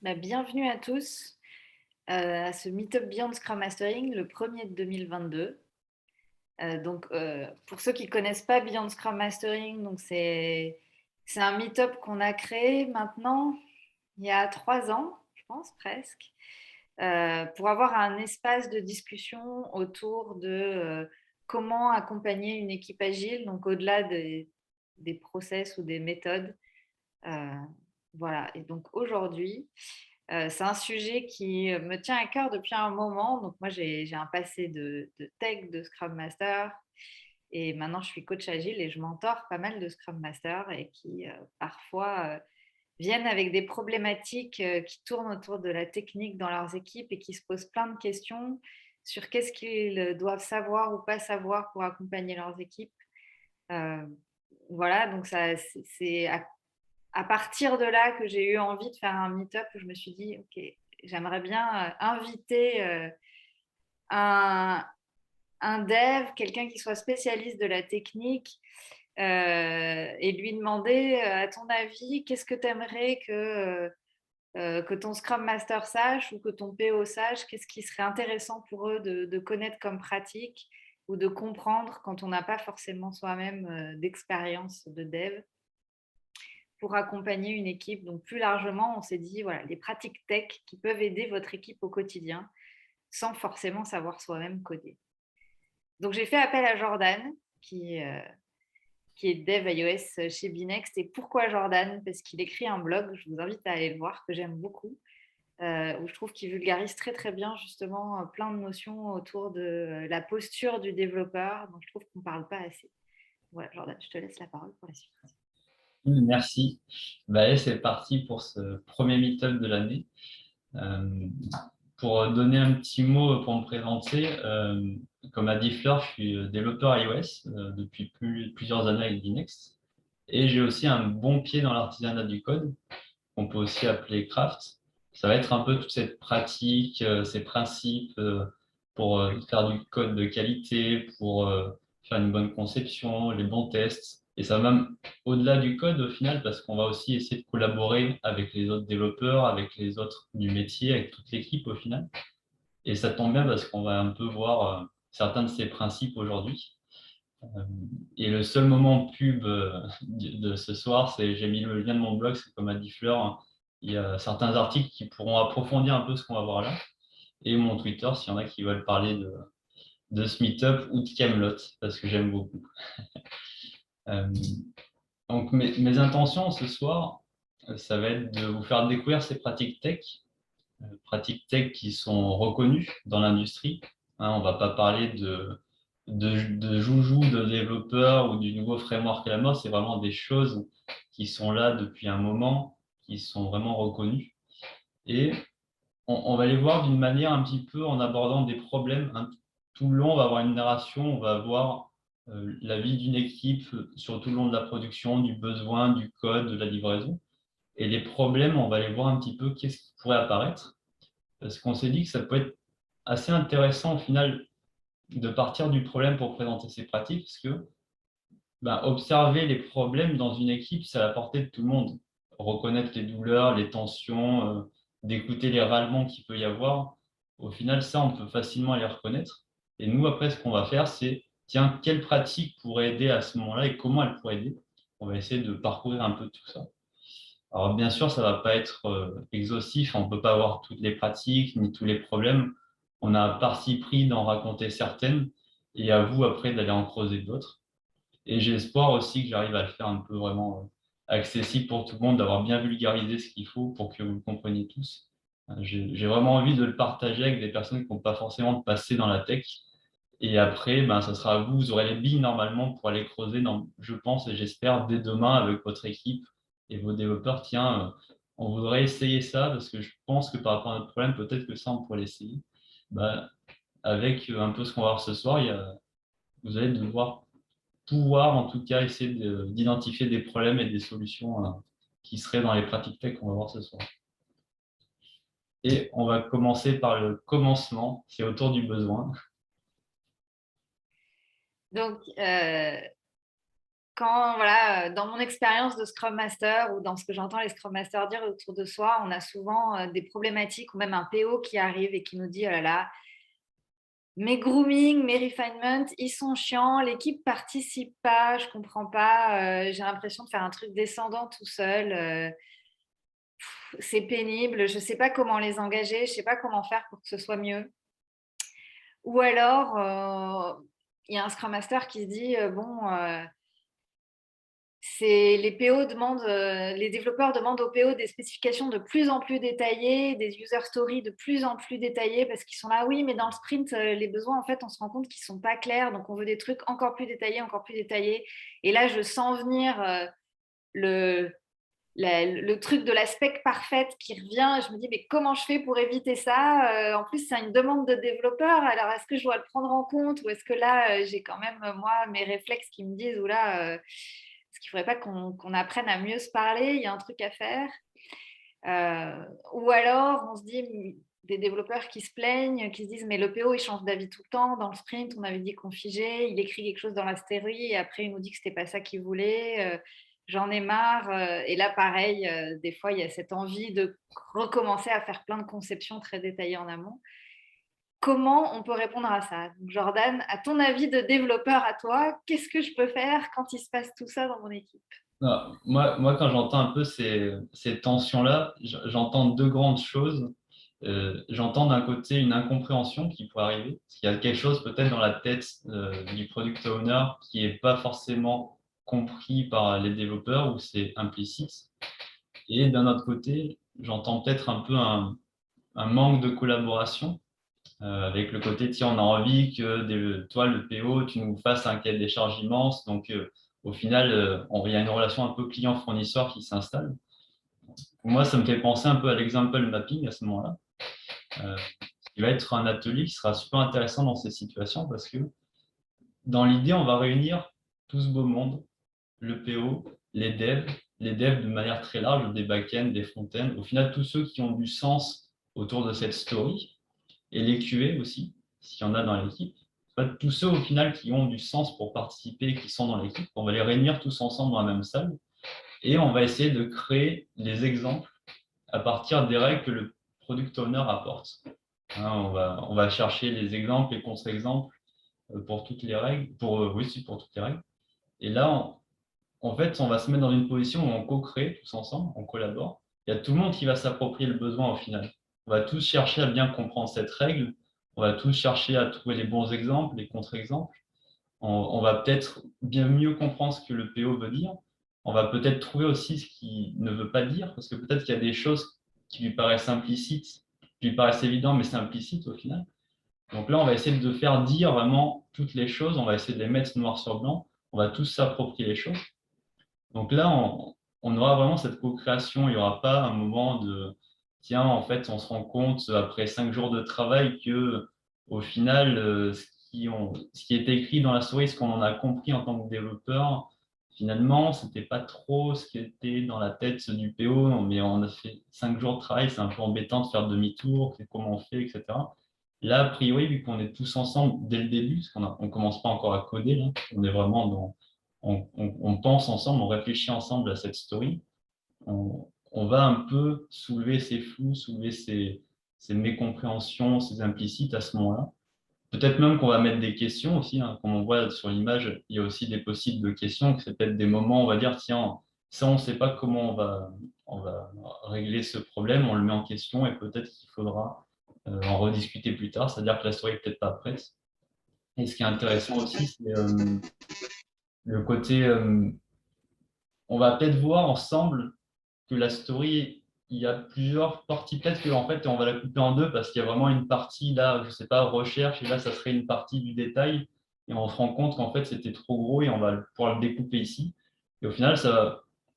Bienvenue à tous à ce Meetup Beyond Scrum Mastering, le premier de 2022. Pour ceux qui ne connaissent pas Beyond Scrum Mastering, c'est un meetup qu'on a créé maintenant il y a 3 ans, je pense presque, pour avoir un espace de discussion autour de comment accompagner une équipe agile, donc au-delà des process ou des méthodes. Euh, voilà, et donc aujourd'hui, c'est un sujet qui me tient à cœur depuis un moment. Donc moi, j'ai un passé de tech, de Scrum Master, et maintenant je suis coach agile et je mentor pas mal de Scrum Master et qui parfois viennent avec des problématiques qui tournent autour de la technique dans leurs équipes et qui se posent plein de questions sur qu'est-ce qu'ils doivent savoir ou pas savoir pour accompagner leurs équipes. Euh, voilà, donc c'est à partir de là que j'ai eu envie de faire un meet-up où je me suis dit, OK, j'aimerais bien inviter un, un dev, quelqu'un qui soit spécialiste de la technique et lui demander, à ton avis, qu'est-ce que tu aimerais que ton Scrum Master sache ou que ton PO sache, qu'est-ce qui serait intéressant pour eux de connaître comme pratique ou de comprendre quand on n'a pas forcément soi-même d'expérience de dev pour accompagner une équipe. Donc plus largement, on s'est dit, voilà, les pratiques tech qui peuvent aider votre équipe au quotidien sans forcément savoir soi-même coder. Donc j'ai fait appel à Jordan, qui est dev iOS chez Binext. Et pourquoi Jordan? Parce qu'il écrit un blog, je vous invite à aller le voir, que j'aime beaucoup, où je trouve qu'il vulgarise très très bien justement plein de notions autour de la posture du développeur, dont je trouve qu'on ne parle pas assez. Voilà, Jordan, je te laisse la parole pour la suite. Merci. Allez, c'est parti pour ce premier meet-up de l'année. Euh, pour donner un petit mot pour me présenter, comme a dit Fleur, je suis développeur iOS depuis plusieurs années avec Linux. Et j'ai aussi un bon pied dans l'artisanat du code, qu'on peut aussi appeler craft. Ça va être un peu toute cette pratique, ces principes pour faire du code de qualité, pour faire une bonne conception, les bons tests. Et ça va même au-delà du code au final, parce qu'on va aussi essayer de collaborer avec les autres développeurs, avec les autres du métier, avec toute l'équipe au final. Et ça tombe bien parce qu'on va un peu voir certains de ces principes aujourd'hui. Et le seul moment pub de ce soir, c'est j'ai mis le lien de mon blog, c'est comme a dit Fleur, hein, il y a certains articles qui pourront approfondir un peu ce qu'on va voir là, et mon Twitter s'il y en a qui veulent parler de ce meet-up ou de Camelot, parce que j'aime beaucoup. Euh, donc mes intentions ce soir, ça va être de vous faire découvrir ces pratiques tech qui sont reconnues dans l'industrie. Hein, on ne va pas parler de joujou de développeurs ou du nouveau framework à la mode, c'est vraiment des choses qui sont là depuis un moment, qui sont vraiment reconnues. Et on va les voir d'une manière un petit peu en abordant des problèmes. Hein. Tout le long, on va avoir une narration, on va voir la vie d'une équipe sur tout le long de la production, du besoin, du code, de la livraison. Et les problèmes, on va les voir un petit peu, qu'est-ce qui pourrait apparaître. Parce qu'on s'est dit que ça peut être assez intéressant au final de partir du problème pour présenter ses pratiques, parce que observer les problèmes dans une équipe, c'est à la portée de tout le monde. Reconnaître les douleurs, les tensions, d'écouter les râlements qu'il peut y avoir. Au final, ça, on peut facilement les reconnaître. Et nous, après, ce qu'on va faire, c'est, tiens, quelle pratique pourrait aider à ce moment-là et comment elle pourrait aider? On va essayer de parcourir un peu tout ça. Alors, bien sûr, ça ne va pas être exhaustif, on ne peut pas avoir toutes les pratiques ni tous les problèmes. On a parti pris d'en raconter certaines et à vous après d'aller en creuser d'autres. Et j'ai espoir aussi que j'arrive à le faire un peu vraiment accessible pour tout le monde, d'avoir bien vulgarisé ce qu'il faut pour que vous le compreniez tous. J'ai vraiment envie de le partager avec des personnes qui n'ont pas forcément de passé dans la tech. Et après, ça sera à vous, vous aurez les billes normalement pour aller creuser, je pense et j'espère, dès demain avec votre équipe et vos développeurs. Tiens, on voudrait essayer ça parce que je pense que par rapport à notre problème, peut-être que ça, on pourrait l'essayer. Avec un peu ce qu'on va voir ce soir, vous allez devoir pouvoir en tout cas essayer d'identifier des problèmes et des solutions qui seraient dans les pratiques tech qu'on va voir ce soir. Et on va commencer par le commencement, c'est autour du besoin. Donc, quand, voilà, dans mon expérience de Scrum Master ou dans ce que j'entends les Scrum Masters dire autour de soi, on a souvent des problématiques ou même un PO qui arrive et qui nous dit: «Oh là là, mes grooming, mes refinements, ils sont chiants, l'équipe participe pas, je comprends pas, j'ai l'impression de faire un truc descendant tout seul, c'est pénible, je sais pas comment les engager, je sais pas comment faire pour que ce soit mieux». Ou alors, il y a un Scrum Master qui se dit: «Bon, c'est les PO demandent, les développeurs demandent aux PO des spécifications de plus en plus détaillées, des user stories de plus en plus détaillées parce qu'ils sont là: «Oui, mais dans le sprint, les besoins, en fait, on se rend compte qu'ils sont pas clairs, donc on veut des trucs encore plus détaillés, encore plus détaillés». Et là, je sens venir, le le truc de la spec parfaite qui revient. Je me dis: «Mais comment je fais pour éviter ça?» En plus, c'est une demande de développeur, alors est-ce que je dois le prendre en compte ou est-ce que là, j'ai quand même, moi, mes réflexes qui me disent: «Ouh là, est-ce qu'il ne faudrait pas qu'on apprenne à mieux se parler? Il y a un truc à faire». Ou alors on se dit, des développeurs qui se plaignent, qui se disent: «Mais le PO, il change d'avis tout le temps. Dans le sprint, on avait dit qu'on figeait, il écrit quelque chose dans la story et après il nous dit que c'était pas ça qu'il voulait, j'en ai marre», et là pareil, des fois il y a cette envie de recommencer à faire plein de conceptions très détaillées en amont. Comment on peut répondre à ça? Donc Jordan, à ton avis de développeur à toi, qu'est-ce que je peux faire quand il se passe tout ça dans mon équipe? Non, moi, quand j'entends un peu ces tensions-là, j'entends deux grandes choses. J'entends d'un côté une incompréhension qui pourrait arriver, parce qu'il y a quelque chose peut-être dans la tête du product owner qui n'est pas forcément compris par les développeurs ou c'est implicite. Et d'un autre côté, j'entends peut-être un peu un manque de collaboration avec le côté, tiens, on a envie que toi, le PO, tu nous fasses un cahier des charges immense. Donc, au final, il y a une relation un peu client-fournisseur qui s'installe. Moi, ça me fait penser un peu à l'example mapping à ce moment-là. Il va être un atelier qui sera super intéressant dans ces situations parce que dans l'idée, on va réunir tout ce beau monde, le PO, les devs de manière très large, des back-ends, des front-ends, au final, tous ceux qui ont du sens autour de cette story, et les QA aussi, s'il y en a dans l'équipe. En fait, tous ceux au final qui ont du sens pour participer, qui sont dans l'équipe, on va les réunir tous ensemble dans la même salle et on va essayer de créer des exemples à partir des règles que le product owner apporte. Hein, on va chercher les exemples, les contre-exemples pour toutes les règles, oui, si, pour toutes les règles. Et là, en fait, on va se mettre dans une position où on co-crée tous ensemble, on collabore. Il y a tout le monde qui va s'approprier le besoin au final. On va tous chercher à bien comprendre cette règle. On va tous chercher à trouver les bons exemples, les contre-exemples. On va peut-être bien mieux comprendre ce que le PO veut dire. On va peut-être trouver aussi ce qu'il ne veut pas dire, parce que peut-être qu'il y a des choses qui lui paraissent implicites, qui lui paraissent évidentes, mais c'est implicite au final. Donc là, on va essayer de faire dire vraiment toutes les choses. On va essayer de les mettre noir sur blanc. On va tous s'approprier les choses. Donc là, on aura vraiment cette co-création. Il n'y aura pas un moment de tiens, en fait, on se rend compte après 5 jours de travail que au final, ce qui est écrit dans la story, ce qu'on en a compris en tant que développeur, finalement, ce n'était pas trop ce qui était dans la tête du PO, mais on a fait 5 jours de travail, c'est un peu embêtant de faire demi-tour, comment on fait, etc. Là, a priori, vu qu'on est tous ensemble dès le début, parce qu'on ne commence pas encore à coder, là, on est vraiment dans on pense ensemble, on réfléchit ensemble à cette story, on va un peu soulever ces flous, soulever ces mécompréhensions, ces implicites à ce moment-là. Peut-être même qu'on va mettre des questions aussi, hein. Comme on voit sur l'image, il y a aussi des possibles questions, que c'est peut-être des moments où on va dire, tiens, ça, on ne sait pas comment on va régler ce problème, on le met en question et peut-être qu'il faudra en rediscuter plus tard, c'est-à-dire que la story n'est peut-être pas prête. Et ce qui est intéressant aussi, c'est le côté on va peut-être voir ensemble que la story, il y a plusieurs parties. Peut-être qu'en fait, on va la couper en deux parce qu'il y a vraiment une partie là, je sais pas, recherche, et là, ça serait une partie du détail. Et on se rend compte qu'en fait, c'était trop gros et on va pouvoir le découper ici. Et au final,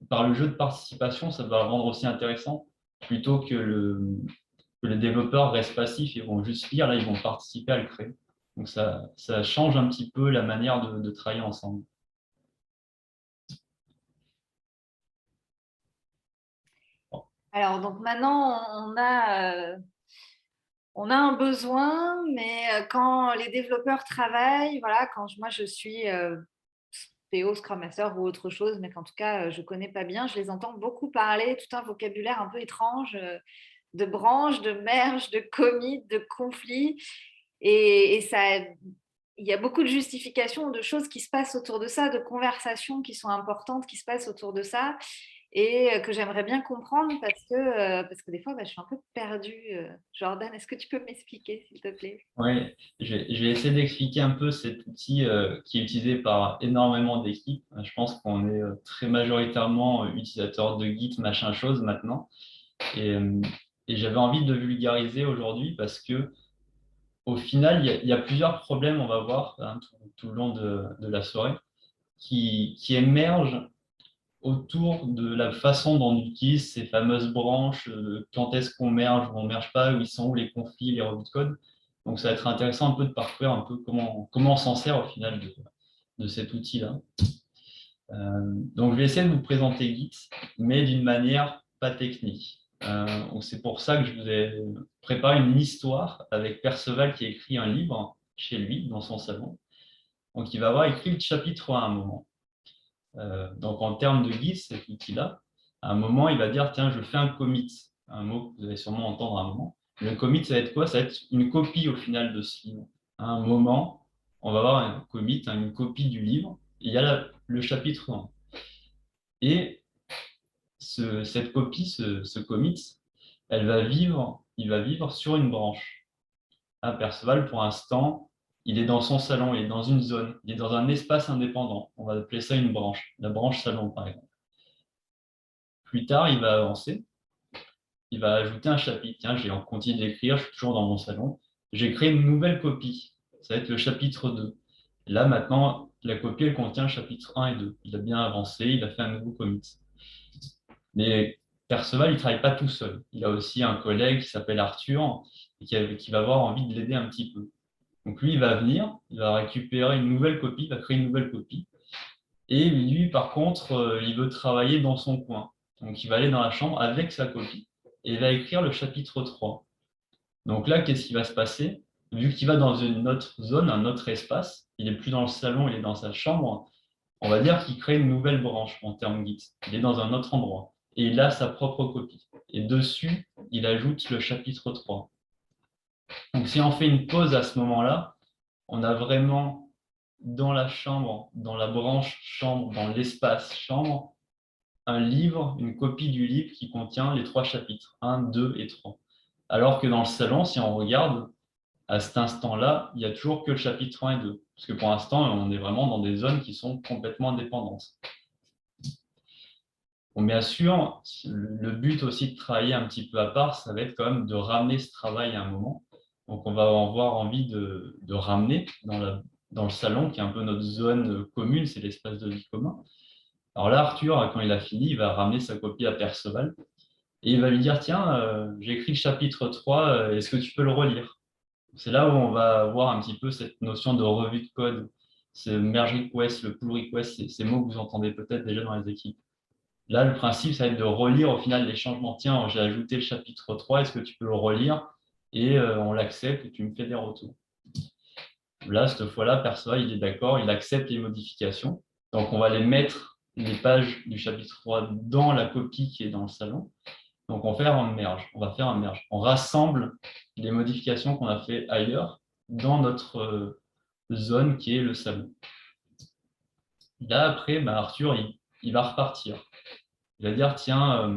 par le jeu de participation, ça va le rendre aussi intéressant plutôt que les développeurs restent passifs et vont juste lire, là, ils vont participer à le créer. Donc, ça change un petit peu la manière de travailler ensemble. Alors, donc maintenant, on a un besoin, mais quand les développeurs travaillent, voilà, moi je suis PO, Scrum Master ou autre chose, mais qu'en tout cas, je ne connais pas bien. Je les entends beaucoup parler, tout un vocabulaire un peu étrange de branches, de merges, de commits, de conflits. Et ça, il y a beaucoup de justifications, de choses qui se passent autour de ça, de conversations qui sont importantes qui se passent autour de ça et que j'aimerais bien comprendre parce que des fois, je suis un peu perdue. Jordan, est-ce que tu peux m'expliquer, s'il te plaît? Oui, je vais essayer d'expliquer un peu cet outil qui est utilisé par énormément d'équipes. Je pense qu'on est très majoritairement utilisateurs de Git, machin chose maintenant. Et, euh, et j'avais envie de le vulgariser aujourd'hui parce que au final, il y a plusieurs problèmes, on va voir hein, tout le long de la soirée, qui émergent autour de la façon dont on utilise ces fameuses branches, quand est-ce qu'on merge ou on ne merge pas, où ils sont, où les conflits, les revues de code. Donc, ça va être intéressant un peu de parcourir un peu comment on s'en sert au final de cet outil-là. Donc, je vais essayer de vous présenter Git, mais d'une manière pas technique. Donc, c'est pour ça que je vous ai préparé une histoire avec Perceval qui a écrit un livre chez lui, dans son salon. Donc, il va avoir écrit le chapitre 1 à un moment. Donc, en termes de Git, cet outil-là, à un moment, il va dire, tiens, je fais un commit, un mot que vous allez sûrement entendre à un moment. Le commit, ça va être quoi? Ça va être une copie au final de ce livre. À un moment, on va avoir un commit, une copie du livre. Il y a le chapitre 1. Et cette copie, ce commit, il va vivre sur une branche. Perceval, pour l'instant, il est dans son salon, il est dans une zone, il est dans un espace indépendant. On va appeler ça une branche, la branche salon, par exemple. Plus tard, il va avancer, il va ajouter un chapitre. Tiens, j'ai continué d'écrire, je suis toujours dans mon salon. J'ai créé une nouvelle copie. Ça va être le chapitre 2. Là, maintenant, la copie, elle contient le chapitre 1 et 2. Il a bien avancé, il a fait un nouveau commit. Mais Perceval, il ne travaille pas tout seul. Il a aussi un collègue qui s'appelle Arthur et qui va avoir envie de l'aider un petit peu. Donc lui, il va venir, il va récupérer une nouvelle copie, il va créer une nouvelle copie. Et lui, par contre, il veut travailler dans son coin. Donc il va aller dans la chambre avec sa copie et il va écrire le chapitre 3. Donc là, qu'est-ce qui va se passer? Vu qu'il va dans une autre zone, un autre espace, il n'est plus dans le salon, il est dans sa chambre, on va dire qu'il crée une nouvelle branche en termes Git. Il est dans un autre endroit et il a sa propre copie. Et dessus, il ajoute le chapitre 3. Donc si on fait une pause à ce moment-là, on a vraiment dans la chambre, dans la branche chambre, dans l'espace chambre, un livre, une copie du livre qui contient les 3 chapitres, 1, 2 et 3. Alors que dans le salon, si on regarde, à cet instant-là, il n'y a toujours que le chapitre 1 et 2. Parce que pour l'instant, on est vraiment dans des zones qui sont complètement indépendantes. Bon, bien sûr, le but aussi de travailler un petit peu à part, ça va être quand même de ramener ce travail à un moment. Donc, on va avoir envie de ramener dans le salon, qui est un peu notre zone commune, c'est l'espace de vie commun. Alors là, Arthur, quand il a fini, il va ramener sa copie à Perceval et il va lui dire, tiens, j'ai écrit le chapitre 3, est-ce que tu peux le relire? C'est là où on va voir un petit peu cette notion de revue de code, ce merge request, le pull request, ces mots que vous entendez peut-être déjà dans les équipes. Là, le principe, ça va être de relire au final les changements. Tiens, j'ai ajouté le chapitre 3, est-ce que tu peux le relire? Et on l'accepte et tu me fais des retours. Là, cette fois-là, Perceval, il est d'accord, il accepte les modifications. Donc, on va les mettre, les pages du chapitre 3, dans la copie qui est dans le salon. Donc, on va faire un merge. On rassemble les modifications qu'on a fait ailleurs dans notre zone qui est le salon. Là, après, Arthur, il va repartir. Il va dire, tiens,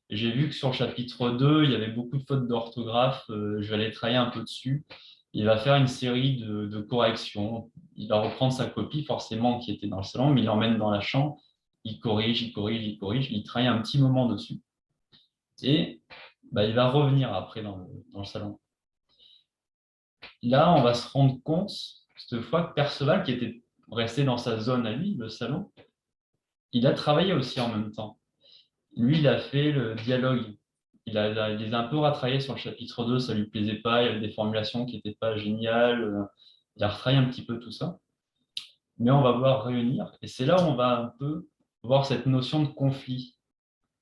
j'ai vu que sur le chapitre 2, il y avait beaucoup de fautes d'orthographe, je vais aller travailler un peu dessus. Il va faire une série de corrections. Il va reprendre sa copie, forcément, qui était dans le salon, mais il l'emmène dans la chambre. Il corrige, il travaille un petit moment dessus. Et il va revenir après dans le salon. Là, on va se rendre compte, cette fois, que Perceval, qui était resté dans sa zone à lui, le salon, il a travaillé aussi en même temps. Lui, il a fait le dialogue. Il les a un peu retravaillés sur le chapitre 2, ça ne lui plaisait pas, il y avait des formulations qui n'étaient pas géniales. Il a retravaillé un petit peu tout ça. Mais on va voir réunir. Et c'est là où on va un peu voir cette notion de conflit.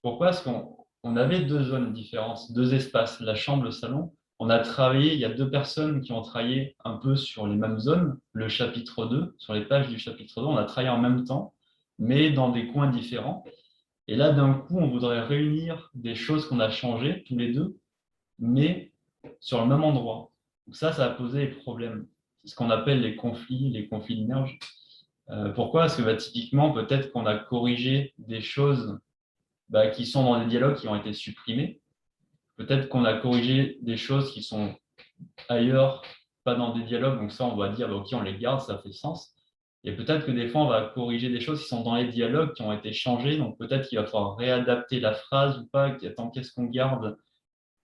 Pourquoi? Parce qu'on avait 2 zones différentes, 2 espaces, la chambre, le salon. on a travaillé, il y a deux personnes qui ont travaillé un peu sur les mêmes zones, le chapitre 2, sur les pages du chapitre 2, on a travaillé en même temps, mais dans des coins différents. Et là, d'un coup, on voudrait réunir des choses qu'on a changées tous les deux, mais sur le même endroit. Donc ça a posé des problèmes. C'est ce qu'on appelle les conflits de merge. Pourquoi? Parce que typiquement, peut-être qu'on a corrigé des choses qui sont dans des dialogues qui ont été supprimés. Peut-être qu'on a corrigé des choses qui sont ailleurs, pas dans des dialogues. Donc ça, on va dire, ok, on les garde, ça fait sens. Et peut-être que des fois, on va corriger des choses qui sont dans les dialogues, qui ont été changées. Donc peut-être qu'il va falloir réadapter la phrase ou pas. Attends, qu'est-ce qu'on garde?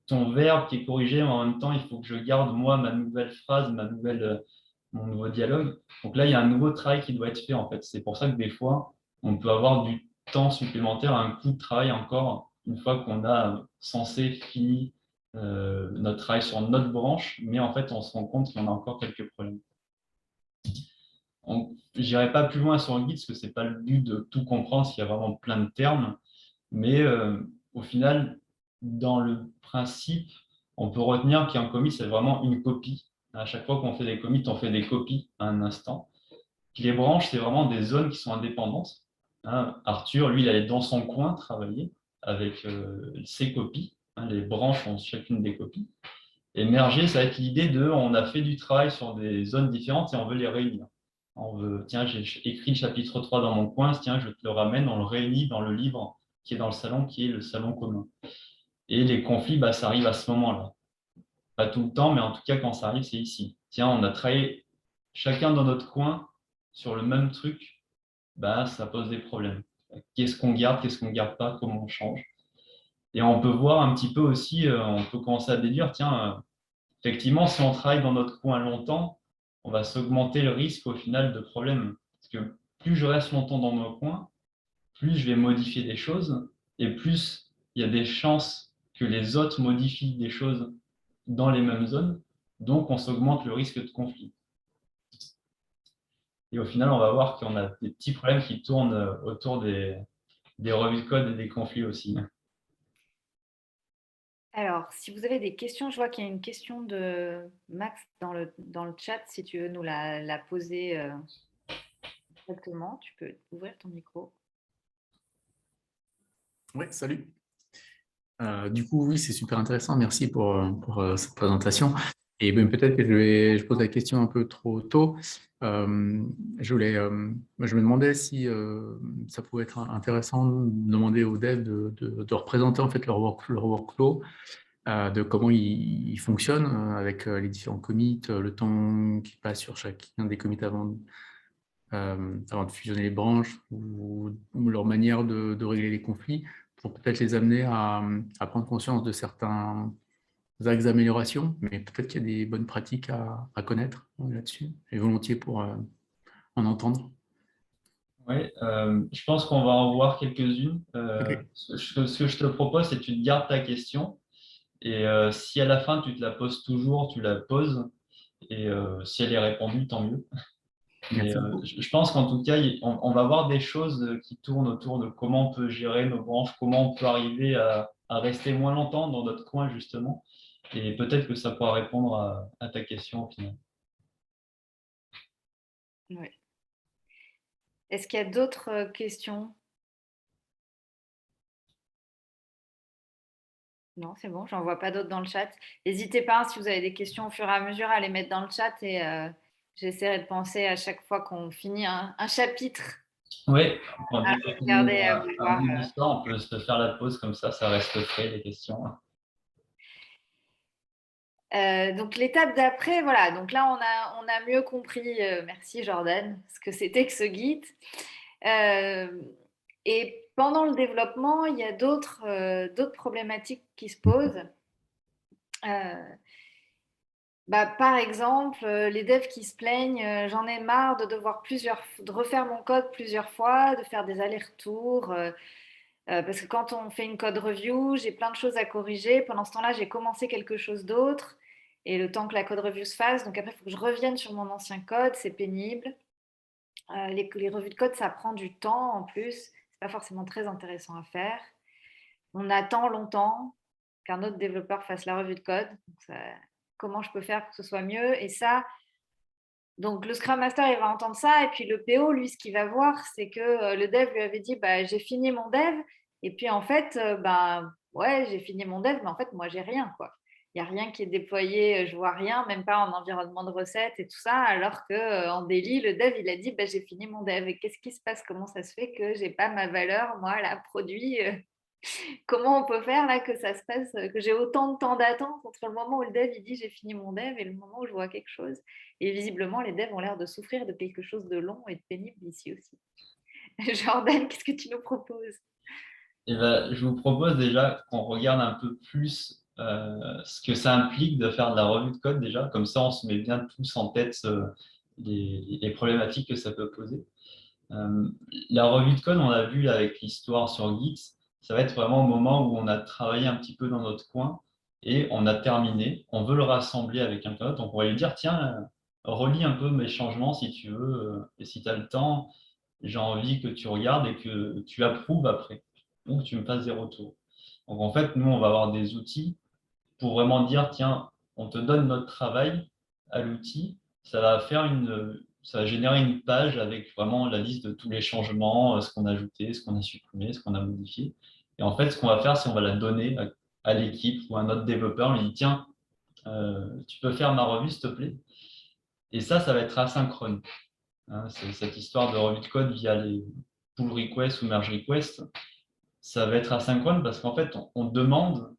Ton verbe qui est corrigé, mais en même temps, il faut que je garde, moi, ma nouvelle phrase, mon nouveau dialogue. Donc là, il y a un nouveau travail qui doit être fait, en fait. C'est pour ça que des fois, on peut avoir du temps supplémentaire, un coup de travail encore, une fois qu'on a censé fini notre travail sur notre branche, mais en fait, on se rend compte qu'il y en a encore quelques problèmes. Je n'irai pas plus loin sur le guide, parce que ce n'est pas le but de tout comprendre, s'il y a vraiment plein de termes, mais au final, dans le principe, on peut retenir qu'un commit, c'est vraiment une copie. À chaque fois qu'on fait des commits, on fait des copies à un instant. Les branches, c'est vraiment des zones qui sont indépendantes. Arthur, lui, il allait dans son coin travailler avec ses copies. Les branches ont chacune des copies. Et merger, ça va être l'idée de, on a fait du travail sur des zones différentes et on veut les réunir. On veut, tiens, j'ai écrit le chapitre 3 dans mon coin, tiens, je te le ramène, on le réunit dans le livre qui est dans le salon, qui est le salon commun. Et les conflits, ça arrive à ce moment-là. Pas tout le temps, mais en tout cas, quand ça arrive, c'est ici. Tiens, on a travaillé chacun dans notre coin sur le même truc, ça pose des problèmes. Qu'est-ce qu'on garde pas, comment on change. Et on peut voir un petit peu aussi, on peut commencer à déduire, tiens, effectivement, si on travaille dans notre coin longtemps, on va s'augmenter le risque au final de problèmes. Parce que plus je reste longtemps dans mon coin, plus je vais modifier des choses et plus il y a des chances que les autres modifient des choses dans les mêmes zones. Donc, on s'augmente le risque de conflit. Et au final, on va voir qu'on a des petits problèmes qui tournent autour des revues de code et des conflits aussi. Alors, si vous avez des questions, je vois qu'il y a une question de Max dans le chat. Si tu veux nous la poser directement, tu peux ouvrir ton micro. Oui, salut. Du coup, oui, c'est super intéressant. Merci pour cette présentation. Et peut-être que je pose la question un peu trop tôt. Je me demandais si ça pouvait être intéressant de demander aux devs de représenter en fait leur workflow, de comment ils fonctionnent avec les différents commits, le temps qu'ils passent sur chacun des commits avant de fusionner les branches ou leur manière de régler les conflits pour peut-être les amener à prendre conscience de certains axes d'amélioration, mais peut-être qu'il y a des bonnes pratiques à connaître là-dessus, et volontiers pour en entendre. Oui, je pense qu'on va en voir quelques-unes. Ok. Ce que je te propose, c'est que tu te gardes ta question et si à la fin tu te la poses toujours, tu la poses et si elle est répondue, tant mieux. Mais Merci beaucoup. je pense qu'en tout cas, on va voir des choses qui tournent autour de comment on peut gérer nos branches, comment on peut arriver à rester moins longtemps dans notre coin, justement. Et peut-être que ça pourra répondre à ta question au final. Oui. Est-ce qu'il y a d'autres questions? Non, c'est bon, j'en vois pas d'autres dans le chat. N'hésitez pas, si vous avez des questions au fur et à mesure, à les mettre dans le chat et j'essaierai de penser à chaque fois qu'on finit un chapitre Oui, quand à on finit regarder, à un voir. bout d'histoire, on peut se faire la pause comme ça reste frais, les questions. Donc l'étape d'après, voilà, donc là on a mieux compris, merci Jordan, ce que c'était que ce guide. Euh, et pendant le développement, il y a d'autres problématiques qui se posent. Euh, par exemple, les devs qui se plaignent, j'en ai marre de devoir de refaire mon code plusieurs fois, de faire des allers-retours, parce que quand on fait une code review, j'ai plein de choses à corriger. Pendant ce temps-là, j'ai commencé quelque chose d'autre, et le temps que la code review se fasse, donc après, il faut que je revienne sur mon ancien code, c'est pénible. Les revues de code, ça prend du temps en plus, c'est pas forcément très intéressant à faire. On attend longtemps. qu'un autre développeur fasse la revue de code. Donc, comment je peux faire pour que ce soit mieux? Et ça, donc le Scrum Master, il va entendre ça. Et puis le PO, lui, ce qu'il va voir, c'est que le dev lui avait dit, bah, j'ai fini mon dev. Et puis en fait, ouais, j'ai fini mon dev, mais en fait, moi, j'ai rien, quoi. Il n'y a rien qui est déployé, je vois rien, même pas en environnement de recette et tout ça, alors qu'en daily, le dev, il a dit, bah, j'ai fini mon dev. Et qu'est-ce qui se passe? Comment ça se fait que j'ai pas ma valeur, moi, là, produit comment on peut faire là que ça se passe, que j'ai autant de temps d'attente entre le moment où le dev il dit j'ai fini mon dev et le moment où je vois quelque chose. Et visiblement, les devs ont l'air de souffrir de quelque chose de long et de pénible ici aussi. Jordan, qu'est-ce que tu nous proposes? Et ben, je vous propose déjà qu'on regarde un peu plus ce que ça implique de faire de la revue de code déjà. Comme ça, on se met bien tous en tête les problématiques que ça peut poser. Euh, la revue de code, on l'a vu avec l'histoire sur Git, ça va être vraiment au moment où on a travaillé un petit peu dans notre coin et on a terminé. On veut le rassembler avec quelqu'un d'autre. Donc, on va lui dire, tiens, relis un peu mes changements si tu veux, et si tu as le temps, j'ai envie que tu regardes et que tu approuves après, ou que tu me fasses des retours. Donc, en fait, nous, on va avoir des outils pour vraiment dire, tiens, on te donne notre travail à l'outil, ça va générer une page avec vraiment la liste de tous les changements, ce qu'on a ajouté, ce qu'on a supprimé, ce qu'on a modifié. Et en fait, ce qu'on va faire, c'est qu'on va la donner à l'équipe ou à notre développeur. On lui dit, tiens, tu peux faire ma revue, s'il te plaît. Et ça va être asynchrone. Hein, cette histoire de revue de code via les pull requests ou merge requests, ça va être asynchrone parce qu'en fait, on demande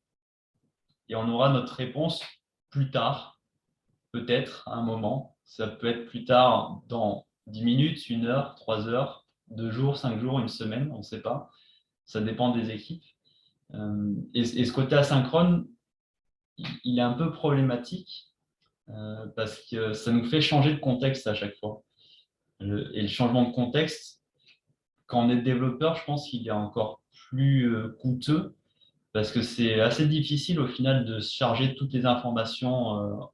et on aura notre réponse plus tard, peut-être à un moment. Ça peut être plus tard dans 10 minutes, 1 heure, 3 heures, 2 jours, 5 jours, une semaine, on ne sait pas. Ça dépend des équipes. Et ce côté asynchrone, il est un peu problématique parce que ça nous fait changer de contexte à chaque fois. Et le changement de contexte, quand on est développeur, je pense qu'il est encore plus coûteux parce que c'est assez difficile au final de se charger de toutes les informations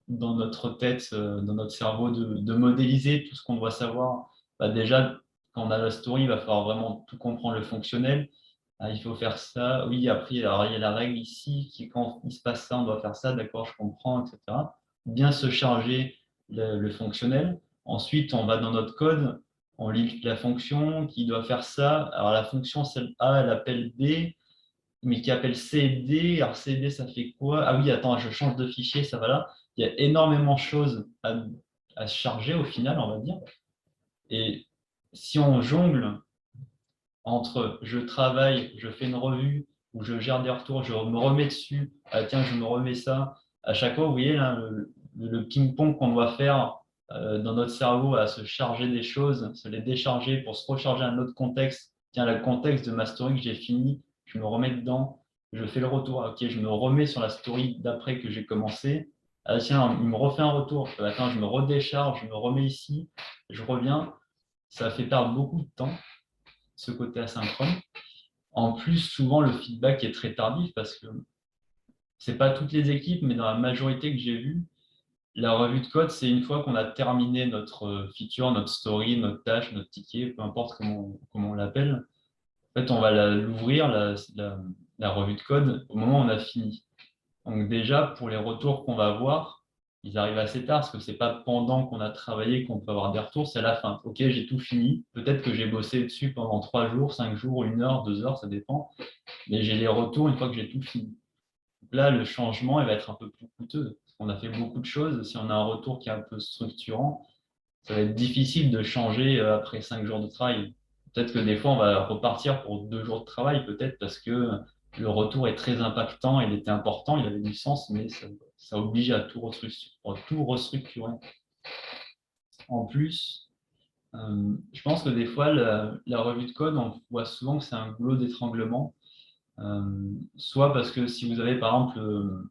dans notre tête, dans notre cerveau, de modéliser tout ce qu'on doit savoir. Bah, déjà, quand on a la story, il va falloir vraiment tout comprendre le fonctionnel. Ah, il faut faire ça. Oui, après, alors, il y a la règle ici qui, quand il se passe ça, on doit faire ça. D'accord, je comprends, etc. Bien se charger le fonctionnel. Ensuite, on va dans notre code, on lit la fonction qui doit faire ça. Alors, la fonction, celle A, elle appelle B, mais qui appelle CD. Alors CD, ça fait quoi? Ah oui, attends, je change de fichier, ça va là. Il y a énormément de choses à se charger au final, on va dire. Et si on jongle entre je travaille, je fais une revue, ou je gère des retours, je me remets dessus, ah, tiens, je me remets ça, à chaque fois, vous voyez là, le ping-pong qu'on doit faire dans notre cerveau à se charger des choses, se les décharger pour se recharger à un autre contexte. Tiens, le contexte de ma story que j'ai fini, je me remets dedans, je fais le retour. Ok, je me remets sur la story d'après que j'ai commencé. Ah, tiens, il me refait un retour. Attends, je me redécharge, je me remets ici, je reviens. Ça fait perdre beaucoup de temps, ce côté asynchrone. En plus, souvent, le feedback est très tardif parce que c'est pas toutes les équipes, mais dans la majorité que j'ai vue, la revue de code, c'est une fois qu'on a terminé notre feature, notre story, notre tâche, notre ticket, peu importe comment on l'appelle. En fait, on va l'ouvrir, la revue de code, au moment où on a fini. Donc déjà, pour les retours qu'on va avoir, ils arrivent assez tard, parce que c'est pas pendant qu'on a travaillé qu'on peut avoir des retours, c'est à la fin. Ok, j'ai tout fini. Peut-être que j'ai bossé dessus pendant 3 jours, 5 jours, 1 heure, 2 heures, ça dépend. Mais j'ai les retours une fois que j'ai tout fini. Là, le changement, il va être un peu plus coûteux. Parce qu'on a fait beaucoup de choses. Si on a un retour qui est un peu structurant, ça va être difficile de changer après 5 jours de travail. Peut-être que des fois, on va repartir pour 2 jours de travail, peut-être parce que le retour est très impactant, il était important, il avait du sens, mais ça oblige à tout restructurer. En plus, je pense que des fois, la revue de code, on voit souvent que c'est un goulot d'étranglement. Soit parce que si vous avez par exemple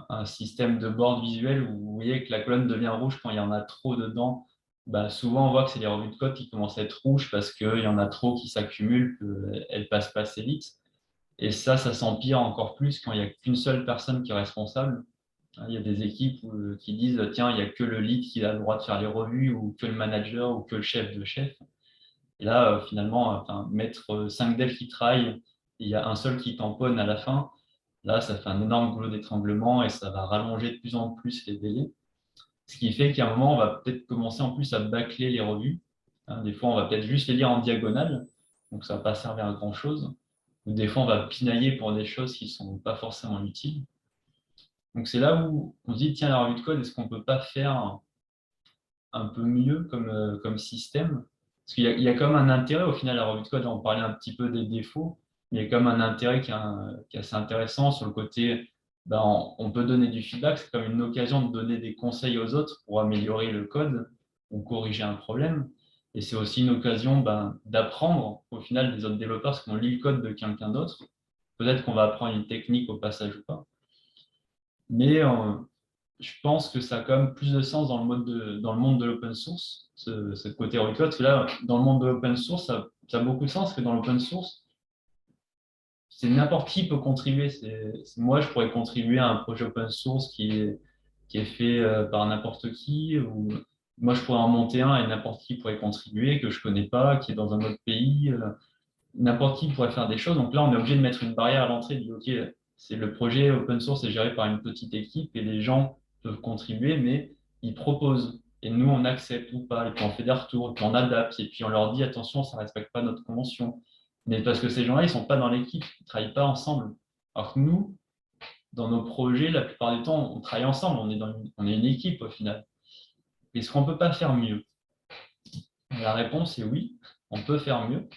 un système de board visuel où vous voyez que la colonne devient rouge quand il y en a trop dedans, bah souvent on voit que c'est les revues de code qui commencent à être rouges parce qu'il y en a trop qui s'accumulent, qu'elles ne passent pas assez vite. Et ça s'empire encore plus quand il n'y a qu'une seule personne qui est responsable. Il y a des équipes qui disent, tiens, il n'y a que le lead qui a le droit de faire les revues ou que le manager ou que le chef de chef. Et là, finalement, mettre 5 devs qui travaillent, il y a un seul qui tamponne à la fin, Là, ça fait un énorme goulot d'étranglement et ça va rallonger de plus en plus les délais. Ce qui fait qu'à un moment, on va peut-être commencer en plus à bâcler les revues. Hein, des fois, on va peut-être juste les lire en diagonale, donc ça ne va pas servir à grand-chose. Ou des fois, on va pinailler pour des choses qui ne sont pas forcément utiles. Donc c'est là où on se dit, tiens, la revue de code, est-ce qu'on ne peut pas faire un peu mieux comme système? Parce qu'il y a quand même un intérêt au final à la revue de code. On parlait un petit peu des défauts, mais il y a quand même un intérêt qui est assez intéressant sur le côté, ben, on peut donner du feedback, c'est comme une occasion de donner des conseils aux autres pour améliorer le code ou corriger un problème. Et c'est aussi une occasion ben, d'apprendre au final des autres développeurs, parce qu'on lit le code de quelqu'un d'autre. Peut-être qu'on va apprendre une technique au passage ou pas. Mais je pense que ça a quand même plus de sens dans le monde de l'open source, ce côté heroic code. Parce que là, dans le monde de l'open source, ça a beaucoup de sens, parce que dans l'open source, c'est n'importe qui peut contribuer. Moi, je pourrais contribuer à un projet open source qui est fait par n'importe qui, ou moi, je pourrais en monter un et n'importe qui pourrait contribuer, que je ne connais pas, qui est dans un autre pays. N'importe qui pourrait faire des choses. Donc là, on est obligé de mettre une barrière à l'entrée, de dire, OK, c'est le projet open source est géré par une petite équipe et les gens peuvent contribuer, mais ils proposent. Et nous, on accepte ou pas, et puis on fait des retours, et puis on adapte, et puis on leur dit, attention, ça ne respecte pas notre convention. Mais parce que ces gens-là, ils ne sont pas dans l'équipe, ils ne travaillent pas ensemble. Alors que nous, dans nos projets, la plupart du temps, on travaille ensemble, on est une équipe au final. Est-ce qu'on ne peut pas faire mieux? La réponse est oui, on peut faire mieux.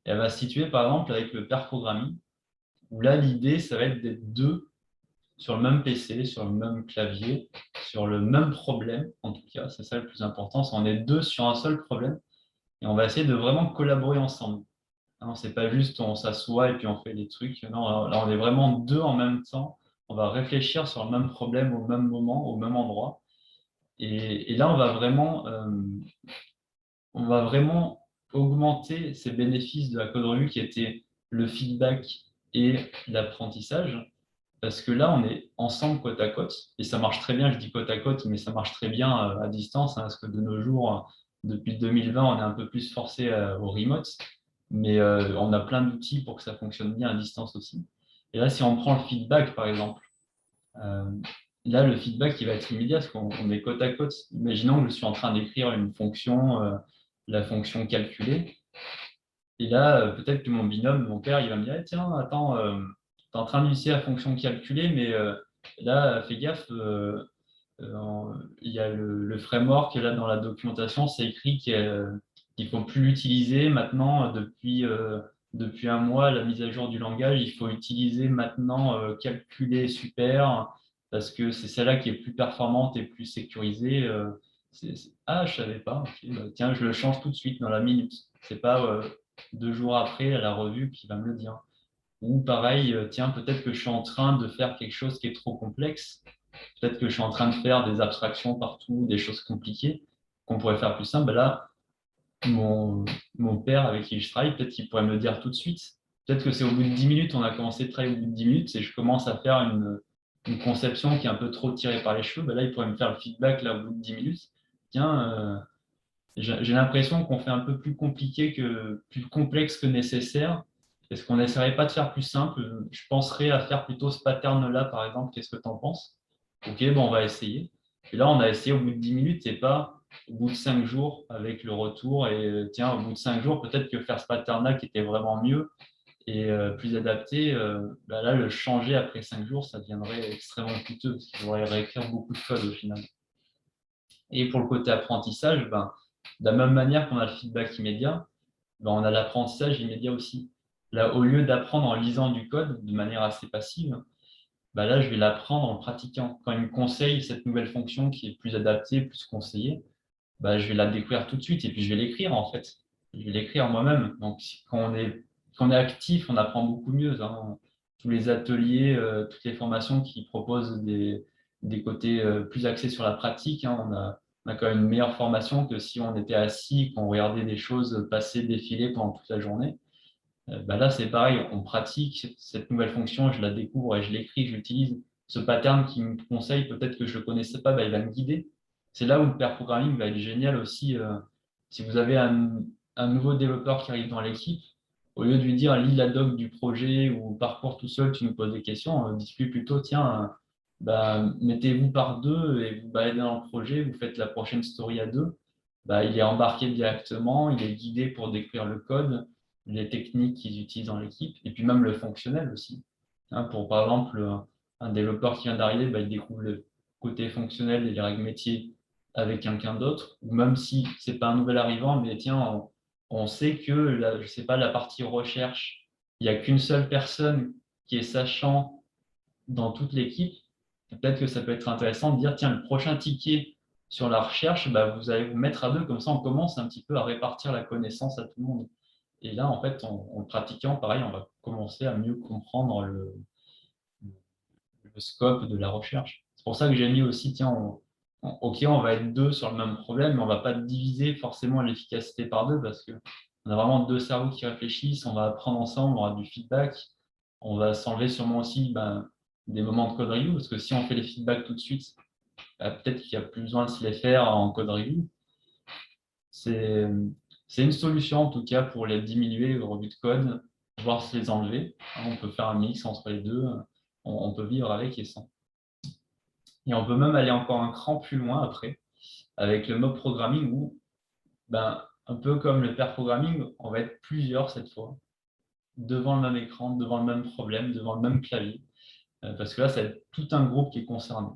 Et elle va se situer par exemple avec le pair programming, où là, l'idée, ça va être d'être deux sur le même PC, sur le même clavier, sur le même problème, en tout cas, c'est ça le plus important, c'est on est deux sur un seul problème, et on va essayer de vraiment collaborer ensemble. Non, c'est pas juste on s'assoit et puis on fait des trucs. Non, là, on est vraiment deux en même temps. On va réfléchir sur le même problème au même moment, au même endroit. Et là, on va vraiment augmenter ces bénéfices de la code review qui étaient le feedback et l'apprentissage. Parce que là, on est ensemble côte à côte, et ça marche très bien, je dis côte à côte, mais ça marche très bien à distance, hein, parce que de nos jours, depuis 2020, on est un peu plus forcé au remote, mais on a plein d'outils pour que ça fonctionne bien à distance aussi. Et là, si on prend le feedback, par exemple, euh, là, le feedback, il va être immédiat, parce qu'on est côte à côte. Imaginons que je suis en train d'écrire une fonction, la fonction calculée, et là, peut-être que mon binôme, mon père, il va me dire, eh, tiens, attends, tu es en train d'utiliser la fonction calculée, mais là, fais gaffe, il y a le framework, là, dans la documentation, c'est écrit qu'il ne faut plus l'utiliser maintenant, depuis un mois, la mise à jour du langage, il faut utiliser maintenant calculer super, parce que c'est celle-là qui est plus performante et plus sécurisée. Ah, je savais pas, ok, bah, tiens, je le change tout de suite dans la minute. C'est pas 2 jours après à la revue qui va me le dire. Ou pareil, tiens, peut-être que je suis en train de faire quelque chose qui est trop complexe. Peut-être que je suis en train de faire des abstractions partout, des choses compliquées qu'on pourrait faire plus simple. Ben là, mon, mon père avec qui je travaille, peut-être qu'il pourrait me le dire tout de suite. Peut-être que c'est au bout de 10 minutes, on a commencé de travailler au bout de 10 minutes, et je commence à faire une conception qui est un peu trop tirée par les cheveux. Ben là, il pourrait me faire le feedback là, au bout de 10 minutes. Tiens, j'ai l'impression qu'on fait un peu plus compliqué plus complexe que nécessaire. Est-ce qu'on n'essaierait pas de faire plus simple? Je penserais à faire plutôt ce pattern-là, par exemple. Qu'est-ce que tu en penses? Ok, bon, on va essayer. Et là, on a essayé au bout de 10 minutes et pas au bout de 5 jours avec le retour. Et tiens, au bout de 5 jours, peut-être que faire ce pattern-là qui était vraiment mieux et plus adapté, bah là, le changer après 5 jours, ça deviendrait extrêmement coûteux parce qu'il faudrait réécrire beaucoup de code au final. Et pour le côté apprentissage, ben, de la même manière qu'on a le feedback immédiat, ben, on a l'apprentissage immédiat aussi. Là, au lieu d'apprendre en lisant du code de manière assez passive, ben là, je vais l'apprendre en pratiquant. Quand il me conseille cette nouvelle fonction qui est plus adaptée, plus conseillée, ben, je vais la découvrir tout de suite et puis je vais l'écrire en fait. Je vais l'écrire moi-même. Donc, quand on est actif, on apprend beaucoup mieux, hein. Tous les ateliers, toutes les formations qui proposent des côtés plus axés sur la pratique, hein, on a quand même une meilleure formation que si on était assis, qu'on regardait des choses passer, défiler pendant toute la journée. Bah là, c'est pareil, on pratique cette nouvelle fonction, je la découvre et je l'écris, je l'utilise. Ce pattern qui me conseille, peut-être que je ne le connaissais pas, bah, il va me guider. C'est là où le pair programming va être génial aussi. Si vous avez un nouveau développeur qui arrive dans l'équipe, au lieu de lui dire lis la doc du projet ou parcours tout seul, tu nous poses des questions, dis-lui plutôt, tiens, bah, mettez-vous par deux et vous baladez dans le projet, vous faites la prochaine story à deux. Bah, il est embarqué directement, il est guidé pour décrire le code, les techniques qu'ils utilisent dans l'équipe, et puis même le fonctionnel aussi. Hein, pour par exemple, un développeur qui vient d'arriver, bah, il découvre le côté fonctionnel et les règles métiers avec quelqu'un d'autre, ou même si c'est pas un nouvel arrivant, mais tiens, on sait que je sais pas, la partie recherche, il n'y a qu'une seule personne qui est sachant dans toute l'équipe. Peut-être que ça peut être intéressant de dire, tiens, le prochain ticket sur la recherche, bah, vous allez vous mettre à deux, comme ça on commence un petit peu à répartir la connaissance à tout le monde. Et là, en fait, en le pratiquant, pareil, on va commencer à mieux comprendre le scope de la recherche. C'est pour ça que j'ai mis aussi, tiens, ok, on va être deux sur le même problème, mais on ne va pas diviser forcément l'efficacité par deux parce qu'on a vraiment deux cerveaux qui réfléchissent, on va apprendre ensemble, on aura du feedback, on va s'enlever sûrement aussi des moments de code review parce que si on fait les feedbacks tout de suite, peut-être qu'il n'y a plus besoin de se les faire en code review. C'est une solution en tout cas pour les diminuer, le revue de code, voire se les enlever. On peut faire un mix entre les deux, on peut vivre avec et sans. Et on peut même aller encore un cran plus loin après, avec le mob programming où, un peu comme le pair programming, on va être plusieurs cette fois, devant le même écran, devant le même problème, devant le même clavier, parce que là, c'est tout un groupe qui est concerné.